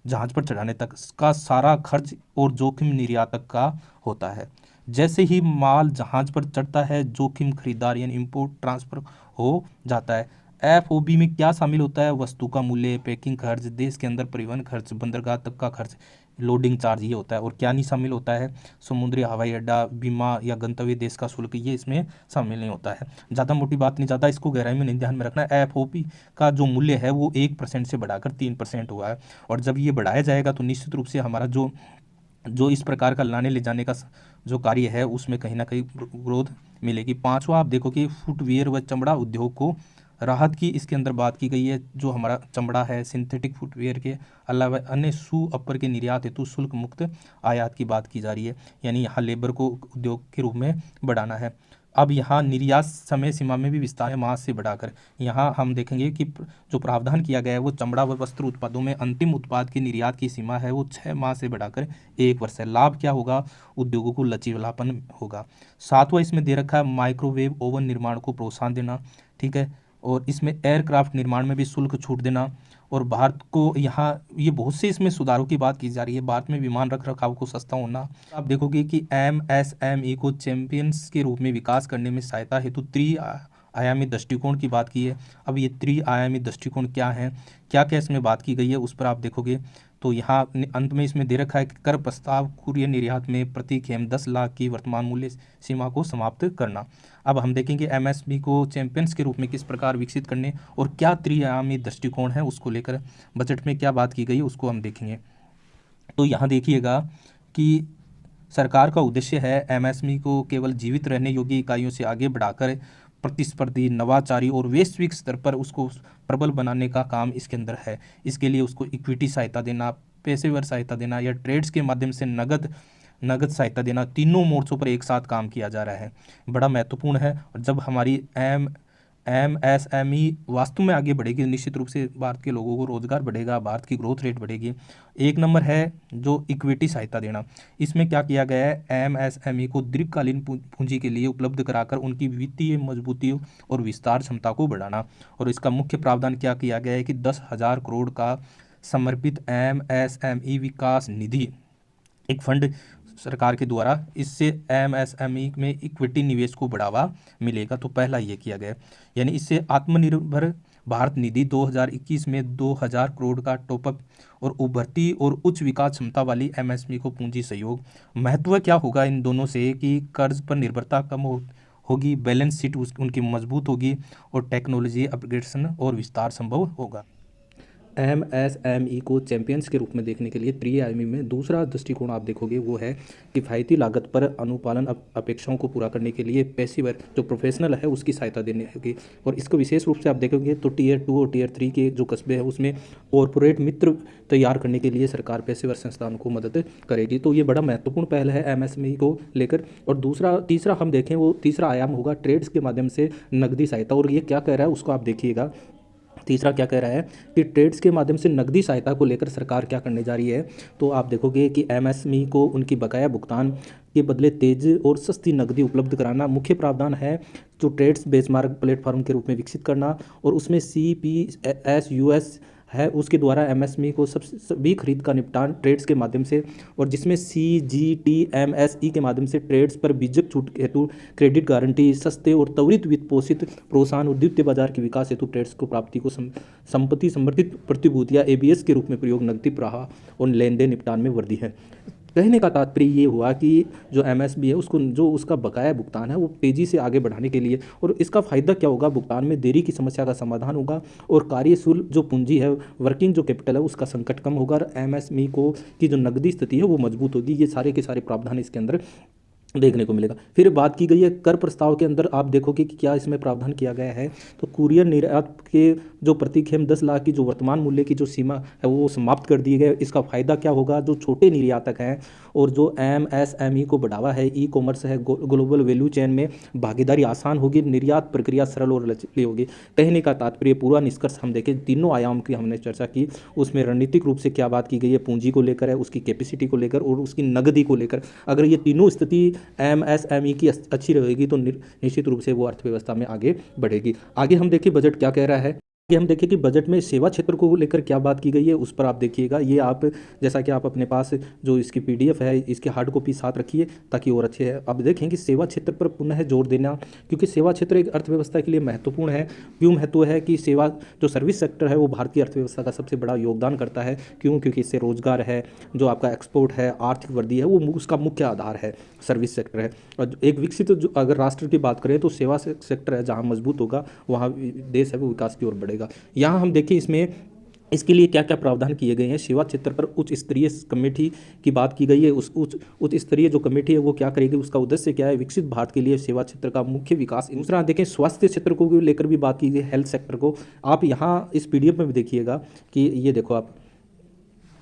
जहाज पर चढ़ाने तक का सारा खर्च और जोखिम निर्यातक का होता है। जैसे ही माल जहाज पर चढ़ता है जोखिम खरीदार यानी इंपोर्ट ट्रांसफर हो जाता है। FOB में क्या शामिल होता है? वस्तु का मूल्य, पैकिंग खर्च, देश के अंदर परिवहन खर्च, बंदरगाह तक का खर्च, लोडिंग चार्ज ये होता है। और क्या नहीं शामिल होता है? समुद्री हवाई अड्डा, बीमा या गंतव्य देश का शुल्क, ये इसमें शामिल नहीं होता है। ज़्यादा मोटी बात नहीं, ज़्यादा इसको गहराई में नहीं ध्यान में रखना है। FOB का जो मूल्य है वो 1% से बढ़ाकर 3% हुआ है। और जब ये बढ़ाया जाएगा तो निश्चित रूप से हमारा जो जो इस प्रकार का लाने ले जाने का जो कार्य है उसमें कहीं ना कहीं ग्रोथ मिलेगी। पांचवा आप देखो कि फुटवियर व चमड़ा उद्योग को राहत की इसके अंदर बात की गई है। जो हमारा चमड़ा है, सिंथेटिक फुटवियर के अलावा अन्य शू अपर के निर्यात हेतु शुल्क मुक्त आयात की बात की जा रही है। यानी यहाँ लेबर को उद्योग के रूप में बढ़ाना है। अब यहाँ निर्यात समय सीमा में भी विस्तार है, मास से बढ़ाकर। यहाँ हम देखेंगे कि जो प्रावधान किया गया है वो चमड़ा व वस्त्र उत्पादों में अंतिम उत्पाद की निर्यात की सीमा है वो 6 माह से बढ़ाकर 1 वर्ष है। लाभ क्या होगा? उद्योगों को लचीलापन होगा। सातवां इसमें दे रखा है माइक्रोवेव ओवन निर्माण को प्रोत्साहन देना। ठीक है। और इसमें एयरक्राफ्ट निर्माण में भी शुल्क छूट देना। और भारत को यहाँ ये बहुत से इसमें सुधारों की बात की जा रही है। भारत में विमान रख रखाव को सस्ता होना। आप देखोगे कि MSME को चैंपियंस के रूप में विकास करने में सहायता हेतु आयामी दृष्टिकोण की बात की है। अब ये त्रिआयामी दृष्टिकोण क्या है, क्या क्या इसमें बात की गई है, उस पर आप देखोगे तो यहाँ अंत में इसमें दे रखा है कि कर प्रस्ताव कुरियर निर्यात में प्रति खेम 10 लाख की वर्तमान मूल्य सीमा को समाप्त करना। अब हम देखेंगे एमएसएमई को चैंपियंस के रूप में किस प्रकार विकसित करने और क्या त्रिआयामी दृष्टिकोण है उसको लेकर बजट में क्या बात की गई है उसको हम देखेंगे। तो यहाँ देखिएगा कि सरकार का उद्देश्य है एमएसएमई को केवल जीवित रहने योग्य इकाइयों से आगे बढ़ाकर प्रतिस्पर्धी, नवाचारी और वैश्विक स्तर पर उसको प्रबल बनाने का काम इसके अंदर है। इसके लिए उसको इक्विटी सहायता देना, पेशेवर सहायता देना या ट्रेड्स के माध्यम से नगद सहायता देना, तीनों मोर्चों पर एक साथ काम किया जा रहा है, बड़ा महत्वपूर्ण है। और जब हमारी एमएसएमई वास्तव में आगे बढ़ेगी, निश्चित रूप से भारत के लोगों को रोजगार बढ़ेगा, भारत की ग्रोथ रेट बढ़ेगी। एक नंबर है जो इक्विटी सहायता देना। इसमें क्या किया गया है, एमएसएमई को दीर्घकालीन पूंजी के लिए उपलब्ध कराकर उनकी वित्तीय मजबूती और विस्तार क्षमता को बढ़ाना। और इसका मुख्य प्रावधान क्या किया गया है कि 10,000 करोड़ का समर्पित एमएसएमई विकास निधि, एक फंड सरकार के द्वारा, इससे एमएसएमई में इक्विटी निवेश को बढ़ावा मिलेगा। तो पहला ये किया गया, यानी इससे आत्मनिर्भर भारत निधि 2021 में 2,000 करोड़ का टॉपअप और उभरती और उच्च विकास क्षमता वाली एमएसएमई को पूंजी सहयोग। महत्व क्या होगा इन दोनों से कि कर्ज पर निर्भरता कम होगी, बैलेंस शीट उनकी मजबूत होगी और टेक्नोलॉजी अपग्रेडेशन और विस्तार संभव होगा। एमएसएमई को चैंपियंस के रूप में देखने के लिए त्रिआयामी में दूसरा दृष्टिकोण आप देखोगे वो है किफ़ायती लागत पर अनुपालन अपेक्षाओं को पूरा करने के लिए पेशेवर जो प्रोफेशनल है उसकी सहायता देने होगी। और इसको विशेष रूप से आप देखोगे तो टियर 2 और टियर 3 के जो कस्बे हैं उसमें कॉरपोरेट मित्र तैयार करने के लिए सरकार पेशेवर संस्थान को मदद करेगी। तो ये बड़ा महत्वपूर्ण पहल है एमएसएमई को लेकर। और तीसरा हम देखें वो तीसरा आयाम होगा ट्रेड्स के माध्यम से नकदी सहायता। और ये क्या कह रहा है उसको आप देखिएगा, तीसरा क्या कह रहा है कि ट्रेड्स के माध्यम से नकदी सहायता को लेकर सरकार क्या करने जा रही है। तो आप देखोगे कि एमएसएमई को उनकी बकाया भुगतान के बदले तेज और सस्ती नकदी उपलब्ध कराना मुख्य प्रावधान है, जो ट्रेड्स बेंचमार्क प्लेटफॉर्म के रूप में विकसित करना। और उसमें CPSUS है, उसके द्वारा एमएसएमई को सभी खरीद का निपटान ट्रेड्स के माध्यम से, और जिसमें CGTMSE के माध्यम से ट्रेड्स पर बीजक छूट हेतु क्रेडिट गारंटी, सस्ते और त्वरित वित्त पोषित प्रोत्साहन और द्वितीय बाजार के विकास हेतु ट्रेड्स को प्राप्ति को संपत्ति समर्थित प्रतिभूतियां ABS के रूप में प्रयोग, नकदी प्रवाह और लेन देन निपटान में वृद्धि है। कहने का तात्पर्य ये हुआ कि जो एमएसएमई है उसको जो उसका बकाया भुगतान है वो तेज़ी से आगे बढ़ाने के लिए, और इसका फ़ायदा क्या होगा, भुगतान में देरी की समस्या का समाधान होगा और कार्यशील जो पूंजी है, वर्किंग जो कैपिटल है उसका संकट कम होगा और एमएसएमई को की जो नकदी स्थिति है वो मजबूत होगी। ये सारे के सारे प्रावधान इसके अंदर देखने को मिलेगा। फिर बात की गई है कर प्रस्ताव के अंदर, आप देखोगे कि क्या इसमें प्रावधान किया गया है। तो कुरियर निर्यात के जो प्रति खेम 10 लाख की जो वर्तमान मूल्य की जो सीमा है वो समाप्त कर दी गई। इसका फायदा क्या होगा, जो छोटे निर्यातक हैं और जो एमएसएमई को बढ़ावा है, ई कॉमर्स है, ग्लोबल वैल्यू चेन में भागीदारी आसान होगी, निर्यात प्रक्रिया सरल और लचीली होगी। कहने का तात्पर्य पूरा निष्कर्ष हम देखें, तीनों आयाम की हमने चर्चा की, उसमें रणनीतिक रूप से क्या बात की गई है, पूंजी को लेकर है, उसकी कैपेसिटी को लेकर और उसकी नगदी को लेकर। अगर ये तीनों स्थिति एमएसएमई की अच्छी रहेगी तो निश्चित रूप से वो अर्थव्यवस्था में आगे बढ़ेगी। आगे हम देखिए बजट क्या कह रहा है। कि हम देखें कि बजट में सेवा क्षेत्र को लेकर क्या बात की गई है, उस पर आप देखिएगा। ये आप जैसा कि आप अपने पास जो इसकी PDF है इसके हार्ड कॉपी साथ रखिए ताकि और अच्छे है। अब देखें कि सेवा क्षेत्र पर पुनः जोर देना, क्योंकि सेवा क्षेत्र एक अर्थव्यवस्था के लिए महत्वपूर्ण है। क्यों महत्व है कि सेवा जो सर्विस सेक्टर है वो भारतीय अर्थव्यवस्था का सबसे बड़ा योगदान करता है। क्यों, क्योंकि इससे रोजगार है, जो आपका एक्सपोर्ट है, आर्थिक वृद्धि है, वो उसका मुख्य आधार है, सर्विस सेक्टर है। और एक विकसित जो अगर राष्ट्र की बात करें तो सेवा सेक्टर है, जहाँ मजबूत होगा वहाँ देश है वो विकास की ओर बढ़ेगा। यहाँ हम देखिए इसमें इसके लिए क्या क्या प्रावधान किए गए हैं। सेवा क्षेत्र पर उच्च स्तरीय कमेटी की बात की गई है। उस उच्च स्तरीय जो कमेटी है वो क्या करेगी, उसका उद्देश्य क्या है, विकसित भारत के लिए सेवा क्षेत्र का मुख्य विकास। दूसरा देखें स्वास्थ्य क्षेत्र को लेकर भी बात की गई, हेल्थ सेक्टर को। आप यहाँ इस PDF में भी देखिएगा कि ये देखो आप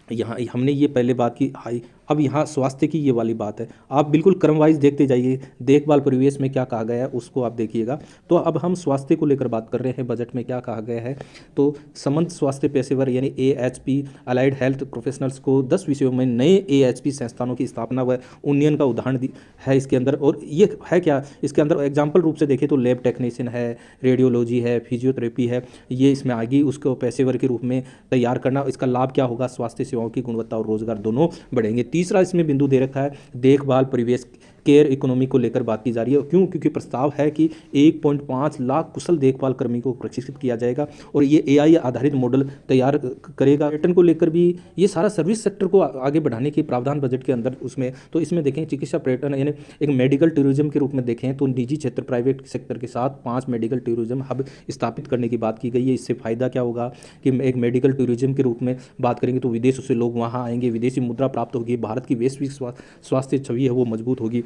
यहाँ हमने ये पहले बात की हाई, अब यहाँ स्वास्थ्य की ये वाली बात है। आप बिल्कुल क्रम वाइज देखते जाइए, देखभाल परिवेश में क्या कहा गया है उसको आप देखिएगा। तो अब हम स्वास्थ्य को लेकर बात कर रहे हैं, बजट में क्या कहा गया है। तो समस्त स्वास्थ्य पेशेवर यानी AHP अलाइड हेल्थ प्रोफेशनल्स को 10 विषयों में नए AHP संस्थानों की स्थापना व उन्नयन का उदाहरण है इसके अंदर। और ये है क्या, इसके अंदर एग्जाम्पल रूप से देखें तो लैब टेक्नीशियन है, रेडियोलॉजी है, फिजियोथेरेपी है, ये इसमें आएगी। उसको पेशेवर के रूप में तैयार करना, इसका लाभ क्या होगा, स्वास्थ्य सेवाओं की गुणवत्ता और रोजगार दोनों बढ़ेंगे। तीसरा इसमें बिंदु दे रखा है देखभाल परिवेश केयर इकोनॉमी को लेकर बात की जा रही है। क्यों? क्योंकि प्रस्ताव है कि 1.5 लाख कुशल देखभाल कर्मी को प्रशिक्षित किया जाएगा और ये एआई आधारित मॉडल तैयार करेगा। पर्यटन को लेकर भी ये सारा सर्विस सेक्टर को आगे बढ़ाने के प्रावधान बजट के अंदर उसमें, तो इसमें देखें चिकित्सा पर्यटन यानी एक मेडिकल टूरिज्म के रूप में देखें तो निजी क्षेत्र प्राइवेट सेक्टर के साथ 5 मेडिकल टूरिज्म हब स्थापित करने की बात की गई है। इससे फ़ायदा क्या होगा कि एक मेडिकल टूरिज्म के रूप में बात करेंगे तो विदेशों से लोग वहाँ आएंगे, विदेशी मुद्रा प्राप्त होगी, भारत की वैश्विक स्वास्थ्य छवि है वो मजबूत होगी।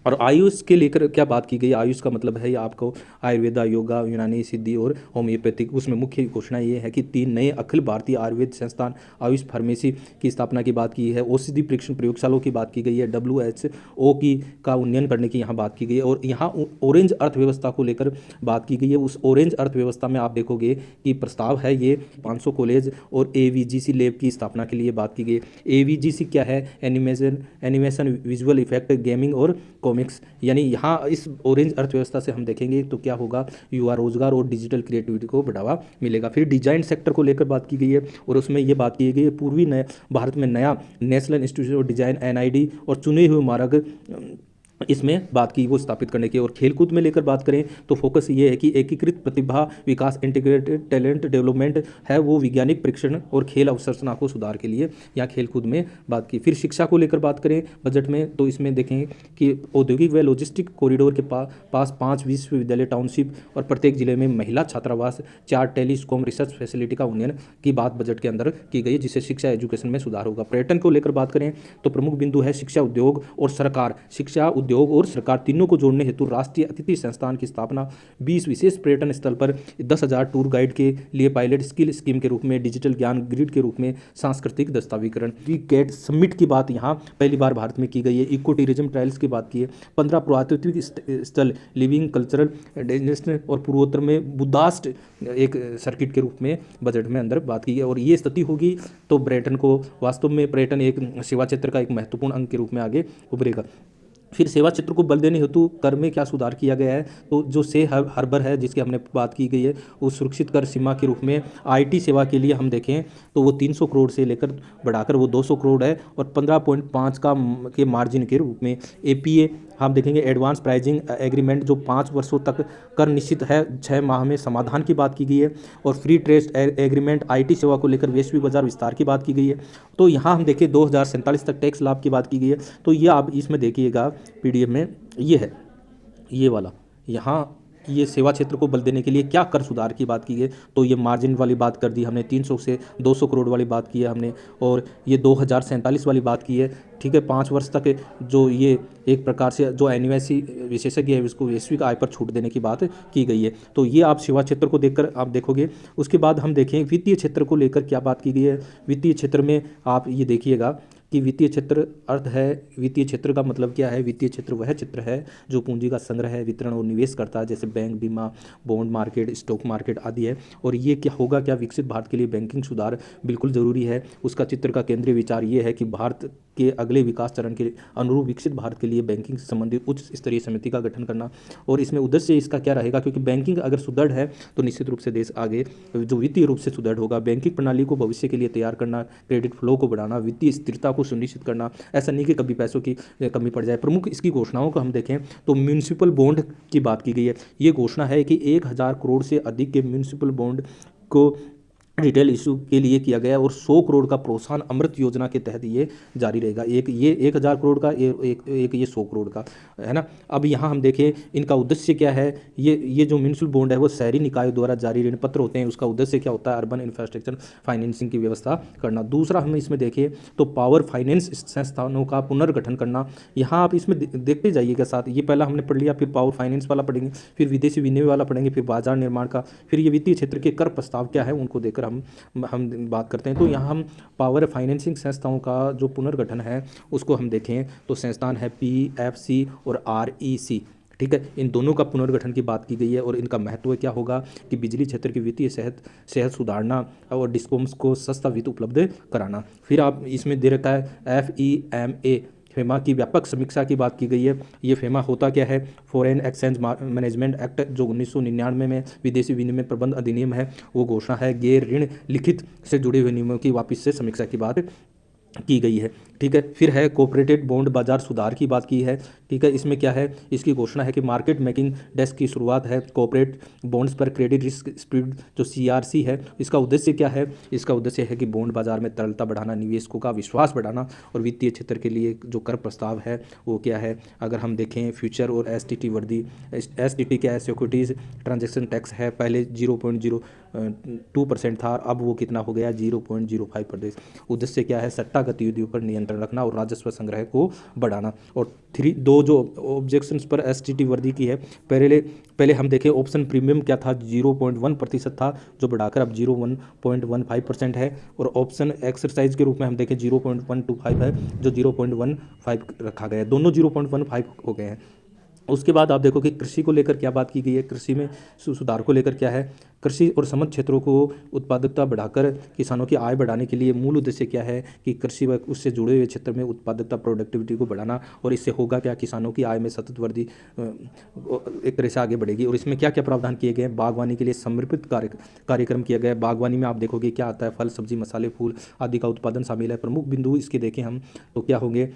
और आयुष के लेकर क्या बात की गई? आयुष का मतलब है आपको आयुर्वेदा, योगा, यूनानी, सिद्धि और होम्योपैथिक। उसमें मुख्य घोषणा ये है कि 3 नए अखिल भारतीय आयुर्वेद संस्थान आयुष फार्मेसी की स्थापना की बात की है। औषधि परीक्षण प्रयोगशालाओं की बात की गई है। WHO की का उन्नयन करने की यहाँ बात की गई है। और यहाँ ऑरेंज अर्थव्यवस्था को लेकर बात की गई है। उस ऑरेंज अर्थव्यवस्था में आप देखोगे कि प्रस्ताव है ये 500 कॉलेज और AVGC लैब की स्थापना के लिए बात की गई। AVGC क्या है? एनिमेशन, विजुअल इफेक्ट, गेमिंग और कॉमिक्स। यानी यहाँ इस ऑरेंज अर्थव्यवस्था से हम देखेंगे तो क्या होगा, युवा रोजगार और डिजिटल क्रिएटिविटी को बढ़ावा मिलेगा। फिर डिजाइन सेक्टर को लेकर बात की गई है और उसमें ये बात की गई है पूर्वी नए भारत में नया national institute of design NID और चुने हुए मार्ग इसमें बात की वो स्थापित करने की। और खेलकूद में लेकर बात करें तो फोकस ये है कि एकीकृत प्रतिभा विकास, इंटीग्रेटेड टैलेंट डेवलपमेंट है वो वैज्ञानिक परीक्षण और खेल अवसंरचना को सुधार के लिए यहाँ खेलकूद में बात की। फिर शिक्षा को लेकर बात करें बजट में तो इसमें देखें कि औद्योगिक व लॉजिस्टिक कॉरिडोर के पास 5 विश्वविद्यालय टाउनशिप और प्रत्येक जिले में महिला छात्रावास, 4 टेलीकॉम रिसर्च फैसिलिटी का उन्नयन की बात बजट के अंदर की गई है, जिससे शिक्षा एजुकेशन में सुधार होगा। पर्यटन को लेकर बात करें तो प्रमुख बिंदु है शिक्षा, उद्योग और सरकार। शिक्षा, उद्योग और सरकार तीनों को जोड़ने हेतु राष्ट्रीय अतिथि संस्थान की स्थापना, 20 विशेष पर्यटन स्थल पर 10,000 टूर गाइड के लिए पायलट स्किल स्कीम के रूप में, डिजिटल ज्ञान ग्रिड के रूप में, सांस्कृतिक दस्तावेजीकरण। GCAT समिट की बात यहाँ पहली बार भारत में की गई है। इको टूरिज्म ट्रायल्स की बात की है। 15 पुरातात्विक स्थल, लिविंग कल्चरल डेस्टिनेशन और पूर्वोत्तर में बुद्धास्ट एक सर्किट के रूप में बजट में अंदर बात की है। और ये स्थिति होगी तो पर्यटन को वास्तव में पर्यटन एक सेवा क्षेत्र का एक महत्वपूर्ण अंग के रूप में आगे उभरेगा। फिर सेवा क्षेत्र को बल देने हेतु कर में क्या सुधार किया गया है तो जो से हार्बर है जिसकी हमने बात की गई है उस सुरक्षित कर सीमा के रूप में IT सेवा के लिए हम देखें तो वो 300 करोड़ से लेकर बढ़ाकर वो 200 करोड़ है और 15.5 के मार्जिन के रूप में। APA हम देखेंगे एडवांस प्राइजिंग एग्रीमेंट जो 5 वर्षों तक कर निश्चित है, 6 माह में समाधान की बात की गई है। और फ्री ट्रेड एग्रीमेंट IT सेवा को लेकर वैश्विक बाजार विस्तार की बात की गई है। तो यहाँ हम देखें 2047 तक टैक्स लाभ की बात की गई है। तो ये आप इसमें देखिएगा PDF में ये है ये वाला, यहाँ ये सेवा क्षेत्र को बल देने के लिए क्या कर सुधार की बात की है तो ये मार्जिन वाली बात कर दी हमने, 300 से 200 करोड़ वाली बात की है हमने, और ये 2047 वाली बात की है। ठीक है, 5 वर्ष तक जो ये एक प्रकार से जो एनिवर्सरी विशेषज्ञ है उसको वैश्विक आय पर छूट देने की बात की गई है। तो ये आप सेवा क्षेत्र को देखकर आप देखोगे। उसके बाद हम देखें वित्तीय क्षेत्र को लेकर क्या बात की गई है। वित्तीय क्षेत्र में आप ये देखिएगा कि वित्तीय क्षेत्र अर्थ है, वित्तीय क्षेत्र का मतलब क्या है? वित्तीय क्षेत्र वह क्षेत्र है जो पूंजी का संग्रह है, वितरण और निवेश करता है, जैसे बैंक, बीमा, बॉन्ड मार्केट, स्टॉक मार्केट आदि है। और ये क्या होगा, क्या विकसित भारत के लिए बैंकिंग सुधार बिल्कुल ज़रूरी है। उसका चित्र का केंद्रीय विचार ये है कि भारत के अगले विकास चरण के अनुरूप विकसित भारत के लिए बैंकिंग से संबंधित उच्च स्तरीय समिति का गठन करना। और इसमें उद्देश्य इसका क्या रहेगा, क्योंकि बैंकिंग अगर सुदृढ़ है तो निश्चित रूप से देश आगे जो वित्तीय रूप से सुदृढ़ होगा। बैंकिंग प्रणाली को भविष्य के लिए तैयार करना, क्रेडिट फ्लो को बढ़ाना, वित्तीय स्थिरता को सुनिश्चित करना, ऐसा नहीं कि कभी पैसों की कमी पड़ जाए। प्रमुख इसकी घोषणाओं को हम देखें तो म्यूनिसिपल बॉन्ड की बात की गई है। ये घोषणा है कि 1,000 करोड़ से अधिक के म्यूनिसिपल बॉन्ड को रिटेल इशू के लिए किया गया और 100 करोड़ का प्रोत्साहन अमृत योजना के तहत ये जारी रहेगा। एक ये 1,000 करोड़ का, एक ये 100 करोड़ का है ना। अब यहाँ हम देखें इनका उद्देश्य क्या है। ये जो म्यूनिसिपल बॉन्ड है वो शहरी निकायों द्वारा जारी ऋण पत्र होते हैं। उसका उद्देश्य क्या होता है? अर्बन इंफ्रास्ट्रक्चर फाइनेंसिंग की व्यवस्था करना। दूसरा हम इसमें देखें तो पावर फाइनेंस संस्थानों का पुनर्गठन करना। यहाँ आप इसमें देखते जाइएगा साथ, ये पहला हमने पढ़ लिया, फिर पावर फाइनेंस वाला पढ़ेंगे, फिर विदेशी विनिमय वाला पढ़ेंगे, फिर बाजार निर्माण का, फिर ये वित्तीय क्षेत्र के कर प्रस्ताव क्या है उनको देखकर हम बात करते हैं। तो यहाँ हम पावर फाइनेंसिंग संस्थाओं का जो पुनर्गठन है उसको हम देखें तो संस्थान है PFC और REC। ठीक है, इन दोनों का पुनर्गठन की बात की गई है और इनका महत्व क्या होगा कि बिजली क्षेत्र की वित्तीय सेहत सुधारना और डिस्कॉम्स को सस्ता वित्त उपलब्ध कराना। फिर आप इसमें दे रखा है FEMA फेमा की व्यापक समीक्षा की बात की गई है। ये फेमा होता क्या है? फॉरेन एक्सचेंज मैनेजमेंट एक्ट जो 1999 में विदेशी विनिमय प्रबंध अधिनियम है वो घोषणा है। गैर ऋण लिखित से जुड़े हुए नियमों की वापस से समीक्षा की बात की गई है। ठीक है। फिर है कोऑपरेटिव बॉन्ड बाजार सुधार की बात की है। ठीक है, इसमें क्या है, इसकी घोषणा है कि मार्केट मेकिंग डेस्क की शुरुआत है कॉर्पोरेट बॉन्ड्स पर क्रेडिट रिस्क स्प्रेड जो CRC है। इसका उद्देश्य क्या है, इसका उद्देश्य है कि बॉन्ड बाजार में तरलता बढ़ाना, निवेशकों का विश्वास बढ़ाना और वित्तीय क्षेत्र के लिए जो कर प्रस्ताव है वो क्या है। अगर हम देखें फ्यूचर और STT वर्दी, STT क्या है, सिक्योरिटीज ट्रांजेक्शन टैक्स है, पहले 0.02% था, अब वो कितना हो गया 0.05%। उद्देश्य क्या है, सट्टा गतिविधियों पर नियंत्रण रखना और राजस्व संग्रह को बढ़ाना। और दो जो ऑब्जेक्शंस पर STT वर्दी की है, पहले हम देखें ऑप्शन प्रीमियम क्या था, 0.1% था, जो बढ़ाकर अब 0.15% है। और ऑप्शन एक्सरसाइज के रूप में हम देखें 0.125 है, जो 0.15 रखा गया है, दोनों 0.15 हो गए हैं। उसके बाद आप देखो कि कृषि को लेकर क्या बात की गई है, कृषि में सुधार को लेकर क्या है, कृषि और समृद्ध क्षेत्रों को उत्पादकता बढ़ाकर किसानों की आय बढ़ाने के लिए मूल उद्देश्य क्या है कि कृषि व उससे जुड़े हुए क्षेत्र में उत्पादकता प्रोडक्टिविटी को बढ़ाना। और इससे होगा क्या, किसानों की आय में सतत वृद्धि एक तरह से आगे बढ़ेगी। और इसमें क्या क्या प्रावधान किए गए हैं, बागवानी के लिए समर्पित कार्यक्रम किया गया है। बागवानी में आप देखोगे क्या आता है, फल सब्जी मसाले फूल आदि का उत्पादन शामिल है। प्रमुख बिंदु इसके देखें हम तो क्या होंगे